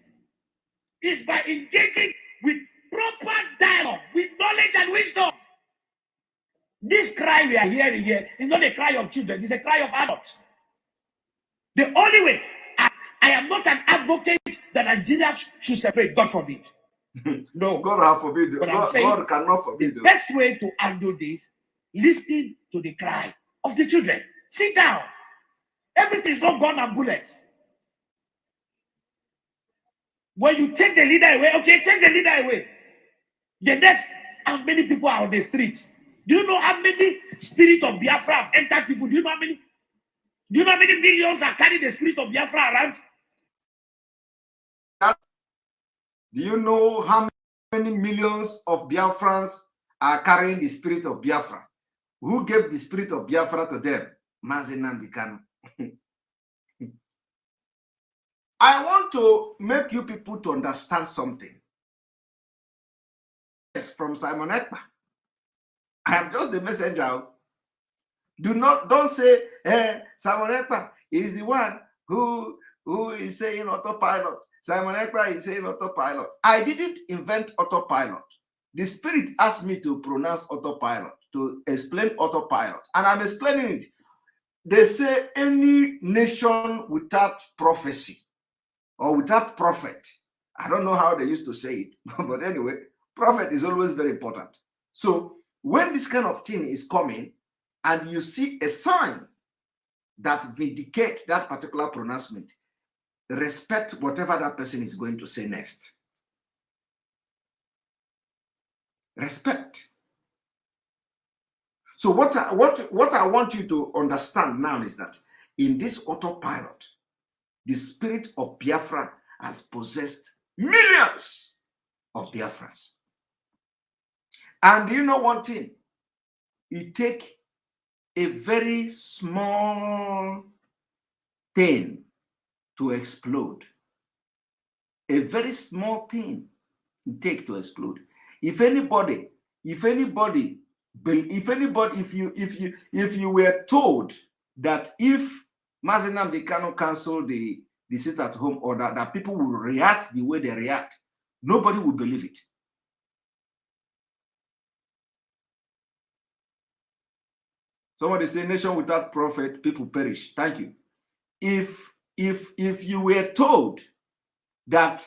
It's by engaging with proper dialogue, with knowledge and wisdom. This cry we are hearing here is not a cry of children, it's a cry of adults. The only way, I am not an advocate that Nigeria should separate, God forbid. No. God forbid. God cannot forbid. The best way to handle this, listen to the cry of the children. Sit down. Everything is not gun and bullets. When you take the leader away, okay, take the leader away. The next, how many people are on the street? Do you know how many spirit of Biafra have entered people? Do you know how many? Do you know how many millions are carrying the spirit of Biafra around? Do you know how many millions of Biafrans are carrying the spirit of Biafra? Who gave the spirit of Biafra to them? MAZI NNAMDI KANU. I want to make you people to understand something. Yes, from Simon Ekpa. I am just the messenger. Don't say, Simon Ekpa is the one who is saying autopilot. Simon Ekpa is saying autopilot. I didn't invent autopilot. The spirit asked me to pronounce autopilot, to explain autopilot, and I'm explaining it. They say any nation without prophecy or without prophet, I don't know how they used to say it, but anyway, prophet is always very important. So when this kind of thing is coming and you see a sign that vindicates that particular pronouncement, respect whatever that person is going to say next. Respect. So what I want you to understand now is that in this autopilot, the spirit of Biafra has possessed millions of Biafrans. And you know one thing? It takes a very small thing to explode. A very small thing it takes to explode. If you were told that if MAZI NNAMDI KANU cancel the sit-at-home order, that people will react the way they react, nobody will believe it. Somebody say, nation without prophet, people perish. Thank you. If you were told that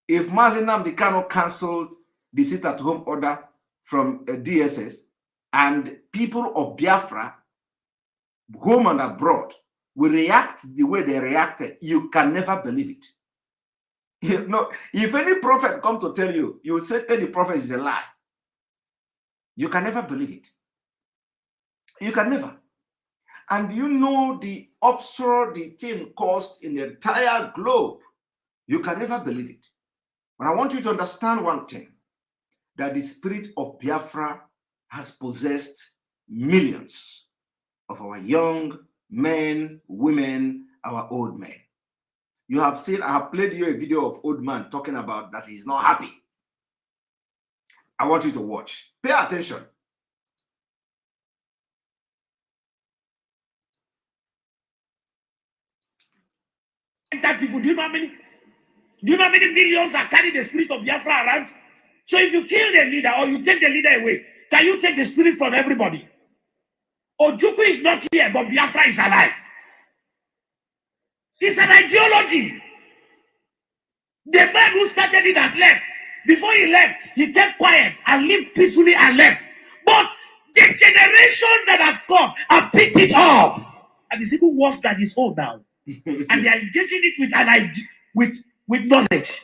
if MAZI NNAMDI KANU canceled the sit-at-home order from DSS and people of Biafra, home and abroad, will react the way they reacted, you can never believe it. You know, if any prophet come to tell you, you will say any prophet is a lie. You can never believe it. You can never. And you know the uproar the thing caused in the entire globe. You can never believe it. But I want you to understand one thing, that the spirit of Biafra has possessed millions of our young men, women, our old men. You have seen, I have played you a video of old man talking about that he's not happy. I want you to watch. Pay attention. That people, do you know how many millions are carrying the spirit of Biafra around? So if you kill the leader or you take the leader away, can you take the spirit from everybody? Ojukwu is not here, but Biafra is alive. It's an ideology. The man who started it has left. Before he left, he kept quiet and lived peacefully and left. But the generation that have come have picked it up. And it's even worse than his own now. And they are engaging it with an idea, with knowledge.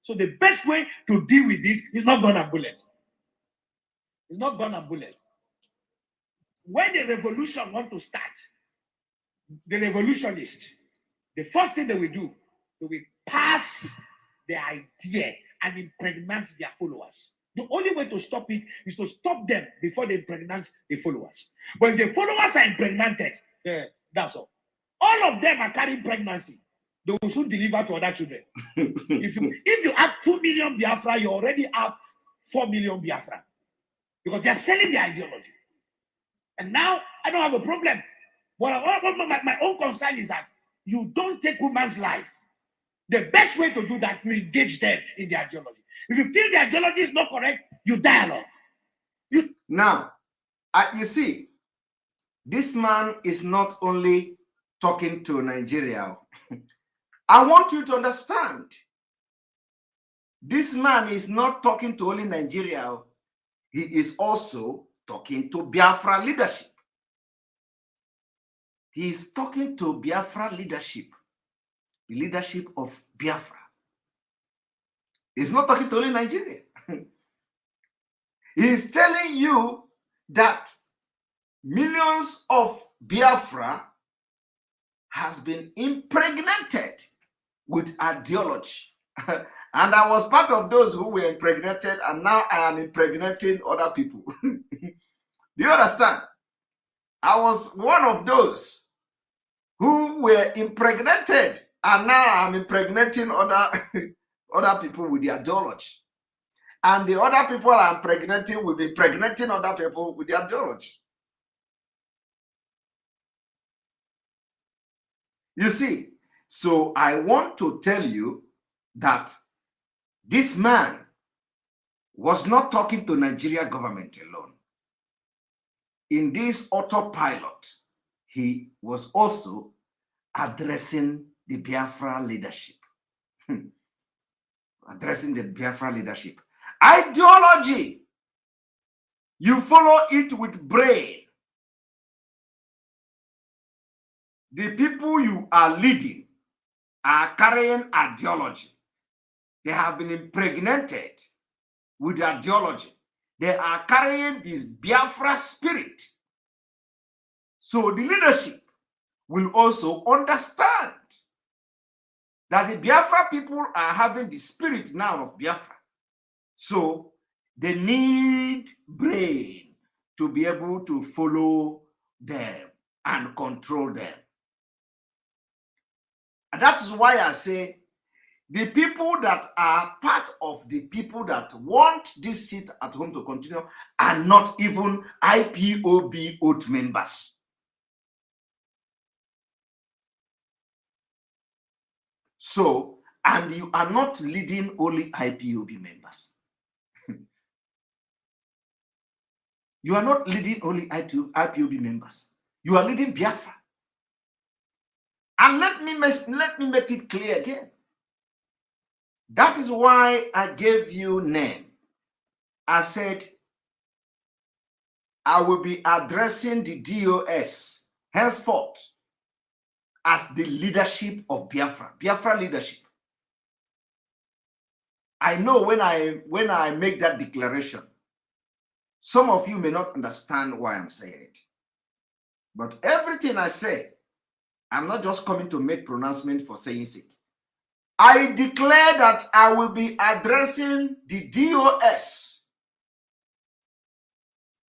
So the best way to deal with this is not gun and bullet. It's not gun and bullet. When the revolution want to start, the revolutionists, the first thing they will do, they will pass the idea and impregnate their followers. The only way to stop it is to stop them before they impregnate the followers. But if the followers are impregnated, that's all. All of them are carrying pregnancy. They will soon deliver to other children. if you have 2 million Biafra, you already have 4 million Biafra. Because they are selling their ideology. And now I don't have a problem. But my own concern is that you don't take woman's life. The best way to do that, you engage them in the ideology. If you feel the ideology is not correct, you dialogue. Now, you see, this man is not only talking to Nigeria. I want you to understand, this man is not talking to only Nigeria. He is also talking to Biafra leadership. He is talking to Biafra leadership, the leadership of Biafra. He's not talking to only Nigeria. He is telling you that millions of Biafra has been impregnated with ideology. And I was part of those who were impregnated, and now I am impregnating other people. Do you understand? I was one of those who were impregnated, and now I'm impregnating other people with the ideology. And the other people I'm impregnating will be impregnating other people with the ideology. You see, so I want to tell you that this man was not talking to Nigeria government alone. In this autopilot, he was also addressing the Biafra leadership. Addressing the Biafra leadership. Ideology, you follow it with brain. The people you are leading are carrying ideology. They have been impregnated with ideology. They are carrying this Biafra spirit. So the leadership will also understand that the Biafra people are having the spirit now of Biafra. So they need brain to be able to follow them and control them. And that's why I say the people that are part of the people that want this seat at home to continue are not even IPOB oath members. So, and you are not leading only IPOB members. You are not leading only IPOB members. You are leading Biafra. And let me make it clear again. That is why I gave you name. I said, I will be addressing the DOS henceforth as the leadership of Biafra, Biafra leadership. I know when I make that declaration, some of you may not understand why I'm saying it. But everything I say, I'm not just coming to make pronouncement for saying sake. I declare that I will be addressing the DOS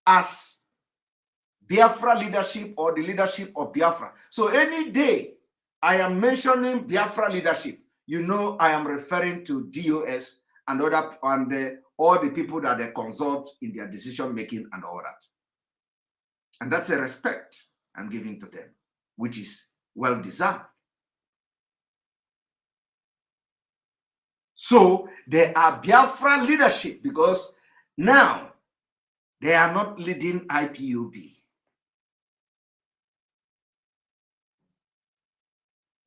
as Biafra leadership or the leadership of Biafra. So any day I am mentioning Biafra leadership, you know I am referring to DOS and all the people that they consult in their decision making and all that. And that's a respect I'm giving to them, which is well deserved. So they are Biafra leadership because now they are not leading IPOB.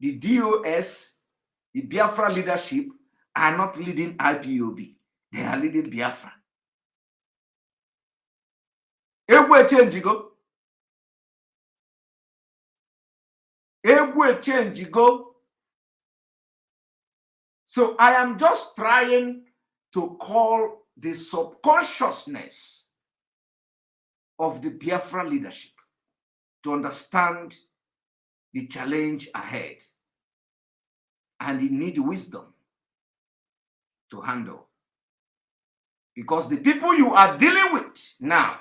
The DOS, the Biafra leadership, are not leading IPOB. They are leading Biafra. Egwe change go. Egwe change go. So I am just trying to call the subconsciousness of the Biafra leadership to understand the challenge ahead, and you need wisdom to handle, because the people you are dealing with now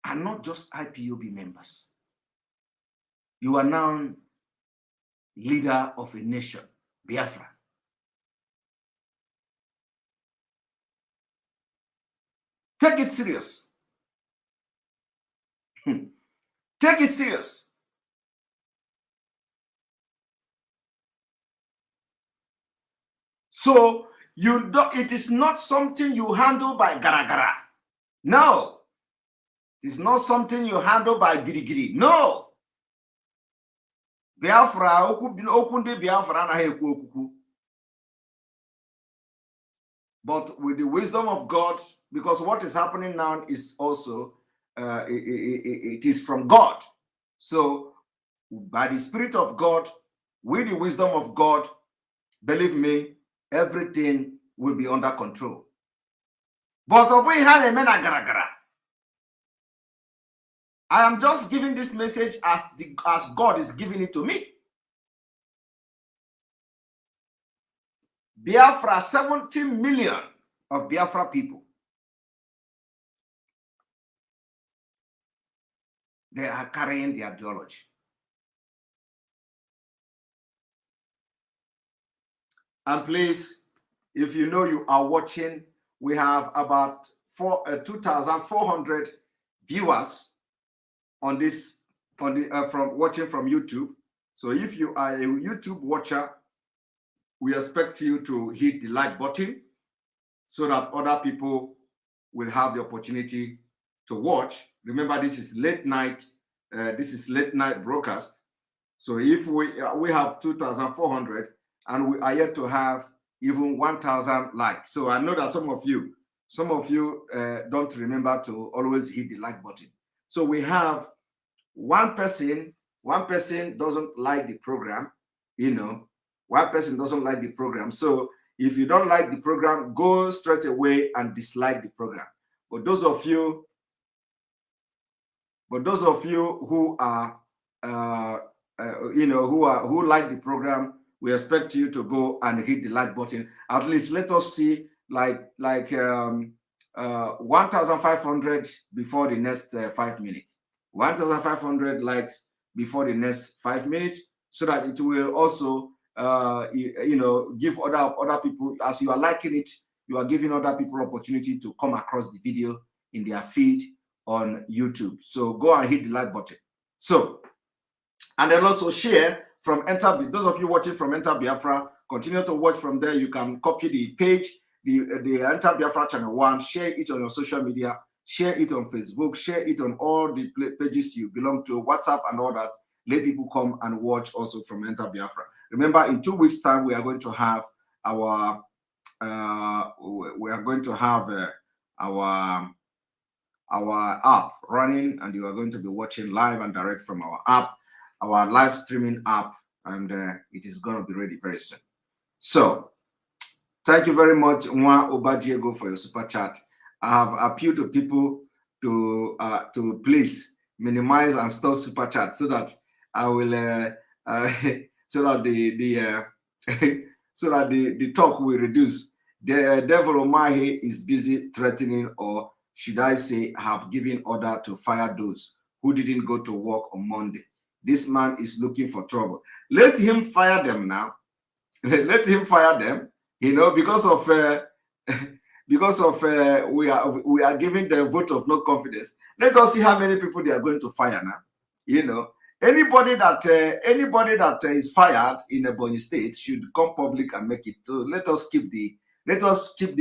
are not just IPOB members. You are now leader of a nation, Biafra. Take it serious. Take it serious. So you don't, it is not something you handle by gara-gara. No. It is not something you handle by giri-giri. No. Biafra, okunde Biafra na ekwu okuku. But with the wisdom of God, because what is happening now is also, it is from God. So by the Spirit of God, with the wisdom of God, believe me, everything will be under control. But I am just giving this message as God is giving it to me. Biafra, 70 million of Biafra people. They are carrying the ideology. And please, if you know you are watching, we have about 2,400 viewers on this, from watching from YouTube. So if you are a YouTube watcher, we expect you to hit the like button so that other people will have the opportunity to watch. Remember, this is late night. This is late night broadcast. So if we have 2,400 and we are yet to have even 1,000 likes. So I know that some of you don't remember to always hit the like button. So we have one person doesn't like the program, one person doesn't like the program. So if you don't like the program, go straight away and dislike the program. But those of you who are who like the program, we expect you to go and hit the like button. At least let us see like 1,500 before the next 5 minutes. 1,500 likes before the next 5 minutes, so that it will also give other people, as you are liking it, you are giving other people opportunity to come across the video in their feed on YouTube. So go and hit the like button. So, and then also share from Enter. Those of you watching from Enter Biafra, continue to watch from there. You can copy the page, the Enter Biafra channel 1, share it on your social media, share it on Facebook, share it on all the pages you belong to, WhatsApp and all that. Let people come and watch also from Enter Biafra. Remember, in 2 weeks' time, we are going to have our our app running, and you are going to be watching live and direct from our app, our live streaming app, and it is going to be ready very soon. So thank you very much, Nwa Obajiego, for your super chat. I have appealed to people to please minimize and stop super chat so that I will so that the talk will reduce. The devil Omahe is busy threatening, or should I say have given order to fire those who didn't go to work on Monday. This man is looking for trouble. Let him fire them now. Let him fire them, you know, because of we are giving the vote of no confidence. Let us see how many people they are going to fire now. You know, anybody that is fired in a Ebonyi state should come public and make it. So let us keep the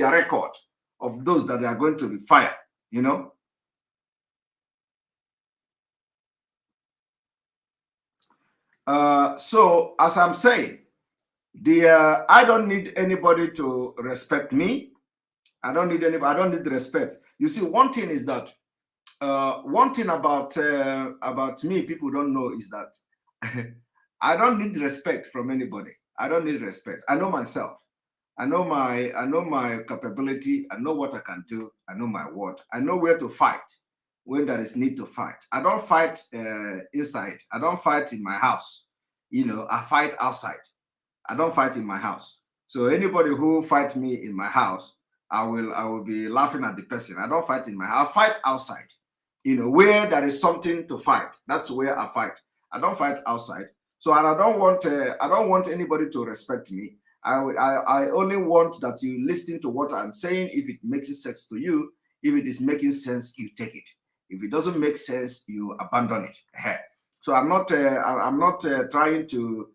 record of those that are going to be fired. You know. So as I'm saying, I don't need anybody to respect me. I don't need anybody. I don't need respect. You see, one thing is that one thing about me people don't know is that I don't need respect from anybody. I don't need respect. I know myself. I know my capability. I know what I can do. I know my word. I know where to fight when there is need to fight. I don't fight inside. I don't fight in my house. You know, I fight outside. I don't fight in my house. So anybody who fights me in my house, I will be laughing at the person. I don't fight in my house. I fight outside. You know, where there is something to fight. That's where I fight. I don't fight outside. So and I don't want anybody to respect me. I only want that you listen to what I'm saying. If it makes sense to you, if it is making sense, you take it. If it doesn't make sense, you abandon it. So I'm not trying to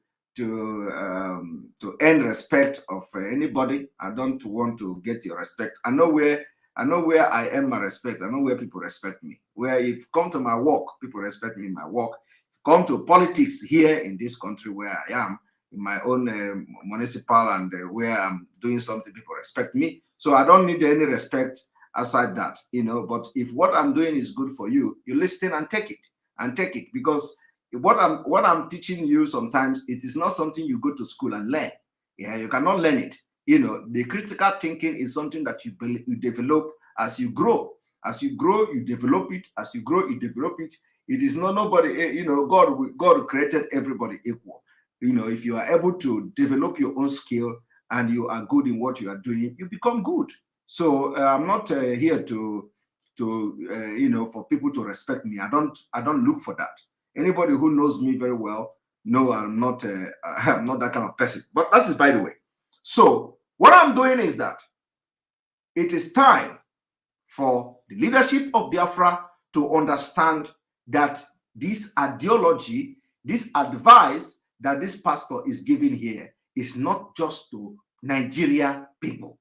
earn respect of anybody. I don't want to get your respect. I know where I earn my respect. I know where people respect me. Where if you come to my work, people respect me in my work. If you come to politics here in this country where I am, in my own municipal and where I'm doing something, people respect me. So I don't need any respect aside that, you know. But if what I'm doing is good for you, you listen and take it, because what I'm teaching you sometimes it is not something you go to school and learn. Yeah, you cannot learn it. You know, the critical thinking is something that you develop as you grow. As you grow, you develop it. As you grow, you develop it. It is not nobody. You know, God created everybody equal. You know, if you are able to develop your own skill and you are good in what you are doing, you become good. So I'm not here to you know, for people to respect me. I don't look for that. Anybody who knows me very well know I'm not that kind of person. But that is by the way. So what I'm doing is that it is time for the leadership of Biafra to understand that this ideology, this advice that this pastor is giving here is not just to Nigeria people.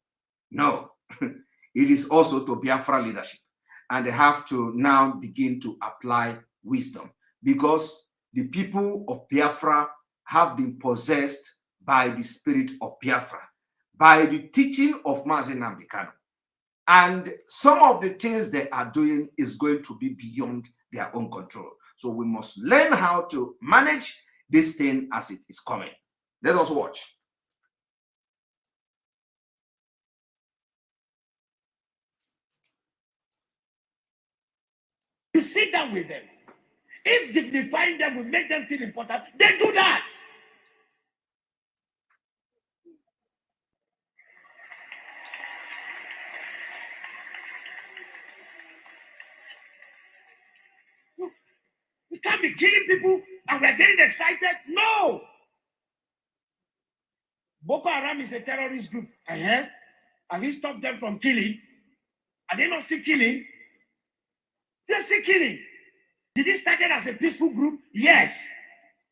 No, it is also to Biafra leadership. And they have to now begin to apply wisdom, because the people of Biafra have been possessed by the spirit of Biafra, by the teaching of MAZI NNAMDI KANU. And some of the things they are doing is going to be beyond their own control. So we must learn how to manage this thing as it is coming. Let us watch. You sit down with them. If dignifying them will make them feel important, then do that. We can't be killing people and we're getting excited. No. Boko Haram is a terrorist group. Have you stopped them from killing? Are they not still killing? They're still killing. Did it start as a peaceful group? Yes.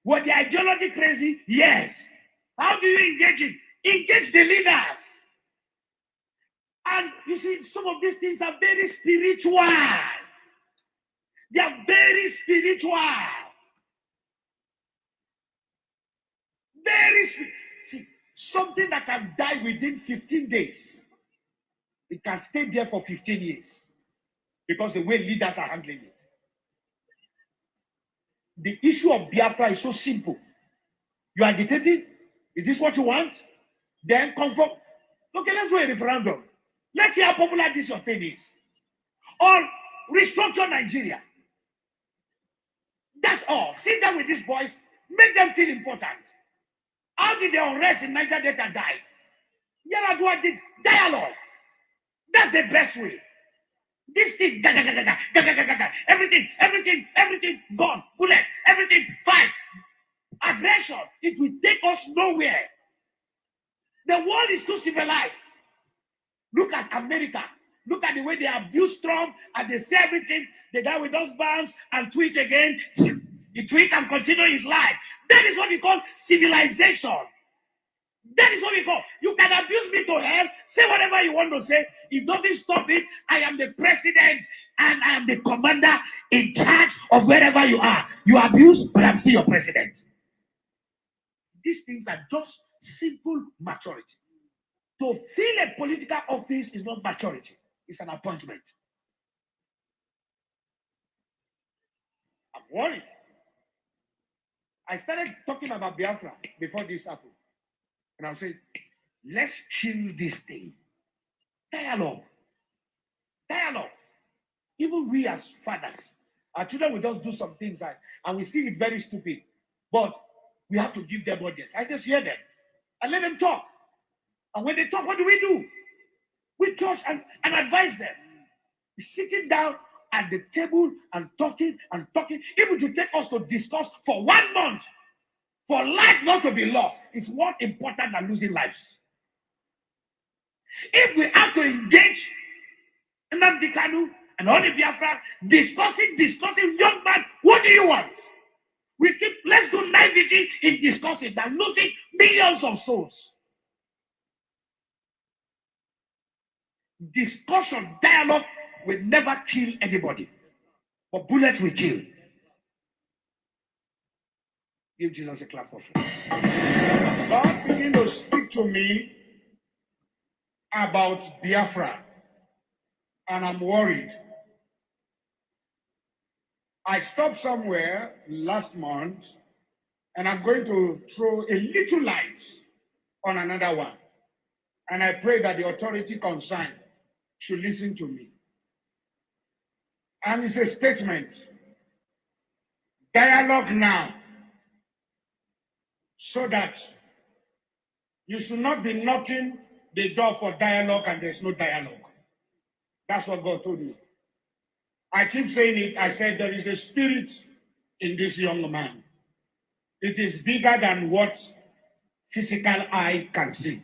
Were the ideology crazy? Yes. How do you engage it? Engage the leaders. And you see, some of these things are very spiritual. They are very spiritual. Very spiritual. See, something that can die within 15 days, it can stay there for 15 years because the way leaders are handling it. The issue of Biafra is so simple. You are dictating. Is this what you want? Then conform. Okay, let's do a referendum. Let's see how popular this your thing is. Or restructure Nigeria. That's all. Sit down with these boys. Make them feel important. How did the unrest in Niger Delta die? Yaradua did dialogue. That's the best way. This thing, everything gone, bullet, everything, fight, aggression. It will take us nowhere. The world is too civilized. Look at America. Look at the way they abuse Trump and they say everything. The guy with those bands and tweet again. He tweet and continue his life. That is what we call civilization. That is what we call. You can abuse me to hell, say whatever you want to say. It doesn't stop it. I am the president and I am the commander in charge of wherever you are. You abuse, but I'm still your president. These things are just simple maturity. To fill a political office is not maturity. It's an appointment. I'm worried. I started talking about Biafra before this happened. And I said, let's kill this thing. Dialogue. Dialogue. Even we as fathers, our children will just do some things and we see it very stupid. But we have to give them audience. I just hear them and let them talk. And when they talk, what do? We touch and advise them. Sitting down at the table and talking. Even to take us to discuss for 1 month, for life not to be lost, is more important than losing lives. If we have to engage NNAMDI KANU and all the Biafra discussing, young man, what do you want? Let's do night vigil in discussing than losing millions of souls. Discussion, dialogue will never kill anybody, but bullets will kill. Give Jesus a clap of it. God began to speak to me about Biafra, and I'm worried. I stopped somewhere last month, and I'm going to throw a little light on another one. And I pray that the authority concerned should listen to me. And it's a statement. Dialogue now, so that you should not be knocking the door for dialogue and there's no dialogue. That's what God told me. I keep saying it. I said there is a spirit in this young man. It is bigger than what physical eye can see.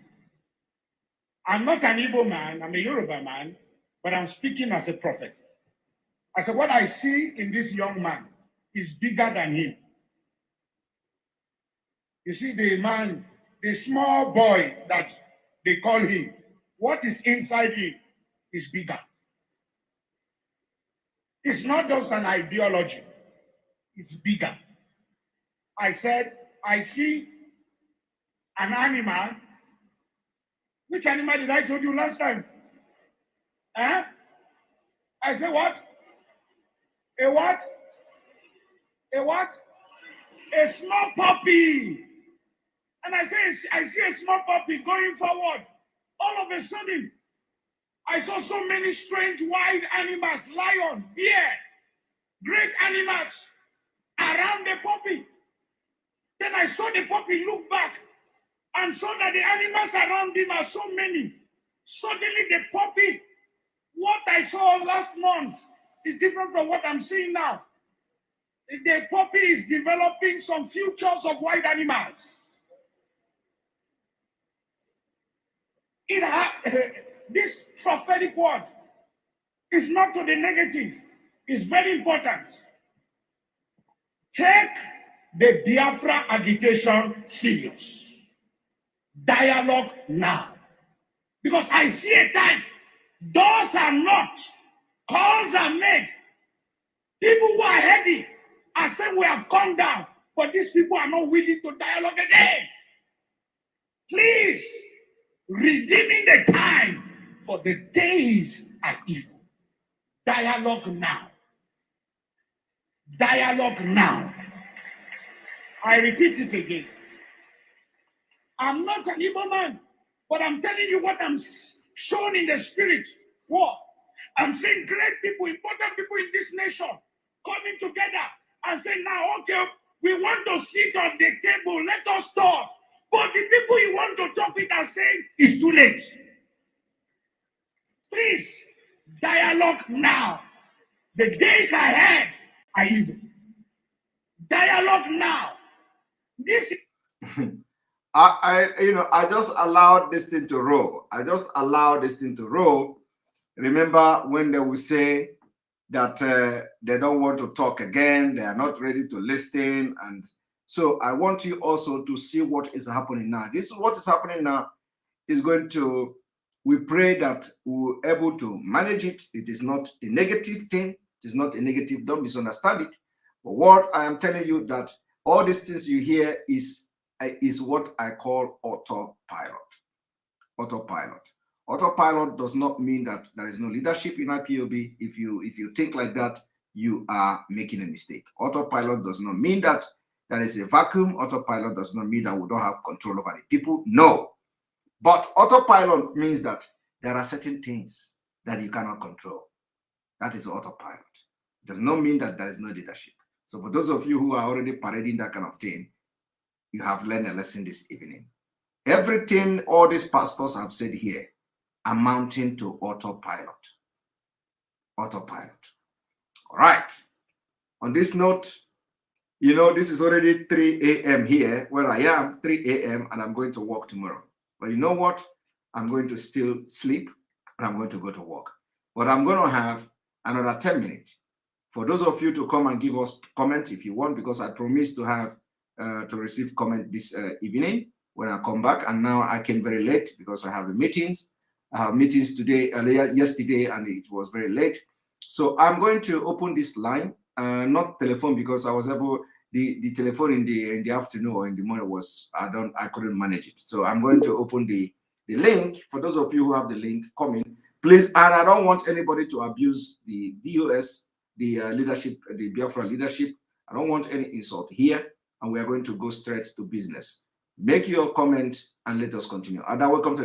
I'm not an Igbo man, I'm a Yoruba man, but I'm speaking as a prophet. I said, what I see in this young man is bigger than him. You see, the man, the small boy that they call him, what is inside him is bigger. It's not just an ideology, it's bigger. I said, I see an animal. Which animal did I told you last time? Huh? I said what? A what? A what? A small puppy. And I see a small puppy going forward. All of a sudden, I saw so many strange wild animals, lion, bear, great animals around the puppy. Then I saw the puppy look back and saw that the animals around him are so many. Suddenly the puppy, what I saw last month is different from what I'm seeing now. The puppy is developing some futures of wild animals. This prophetic word is not to the negative. It's very important. Take the Biafra agitation serious. Dialogue now. Because I see a time, doors are knocked, calls are made. People who are heady are saying we have come down, but these people are not willing to dialogue again. Please, redeeming the time, for the days are evil. Dialogue now. Dialogue now. I repeat it again. I'm not an evil man, but I'm telling you what I'm shown in the spirit. What? I'm seeing great people, important people in this nation coming together and saying, now, okay, we want to sit on the table, let us talk. But the people you want to talk with are saying, it's too late. Please, Dialogue now. The days ahead are evil. Dialogue now. This I just allowed this thing to roll. I just allowed this thing to roll. Remember when they will say that they don't want to talk again, they are not ready to listen. And so I want you also to see what is happening now. This is what is happening now is going to, we pray that we're able to manage it. It is not a negative thing. It is not a negative, don't misunderstand it. But what I am telling you that all these things you hear is what I call autopilot. Autopilot. Autopilot does not mean that there is no leadership in IPOB. If you think like that, you are making a mistake. Autopilot does not mean that there is a vacuum. Autopilot does not mean that we don't have control over the people. No. But autopilot means that there are certain things that you cannot control. That is autopilot. It does not mean that there is no leadership. So for those of you who are already parading that kind of thing, you have learned a lesson this evening. Everything all these pastors have said here amounting to autopilot. Autopilot. All right. On this note, this is already 3 a.m. here where I am, 3 a.m. and I'm going to work tomorrow. But you know what? I'm going to still sleep and I'm going to go to work. But I'm going to have another 10 minutes for those of you to come and give us comments if you want, because I promised to have to receive comment this evening when I come back. And now I came very late because I have meetings. I have meetings today, yesterday, and it was very late. So I'm going to open this line, not telephone, because I was able, the telephone in the afternoon or in the morning was, I couldn't manage it. So I'm going to open the link. For those of you who have the link, come in, please. And I don't want anybody to abuse the DOS, the leadership, the Biafra leadership. I don't want any insult here. And we are going to go straight to business. Make your comment and let us continue. And welcome to the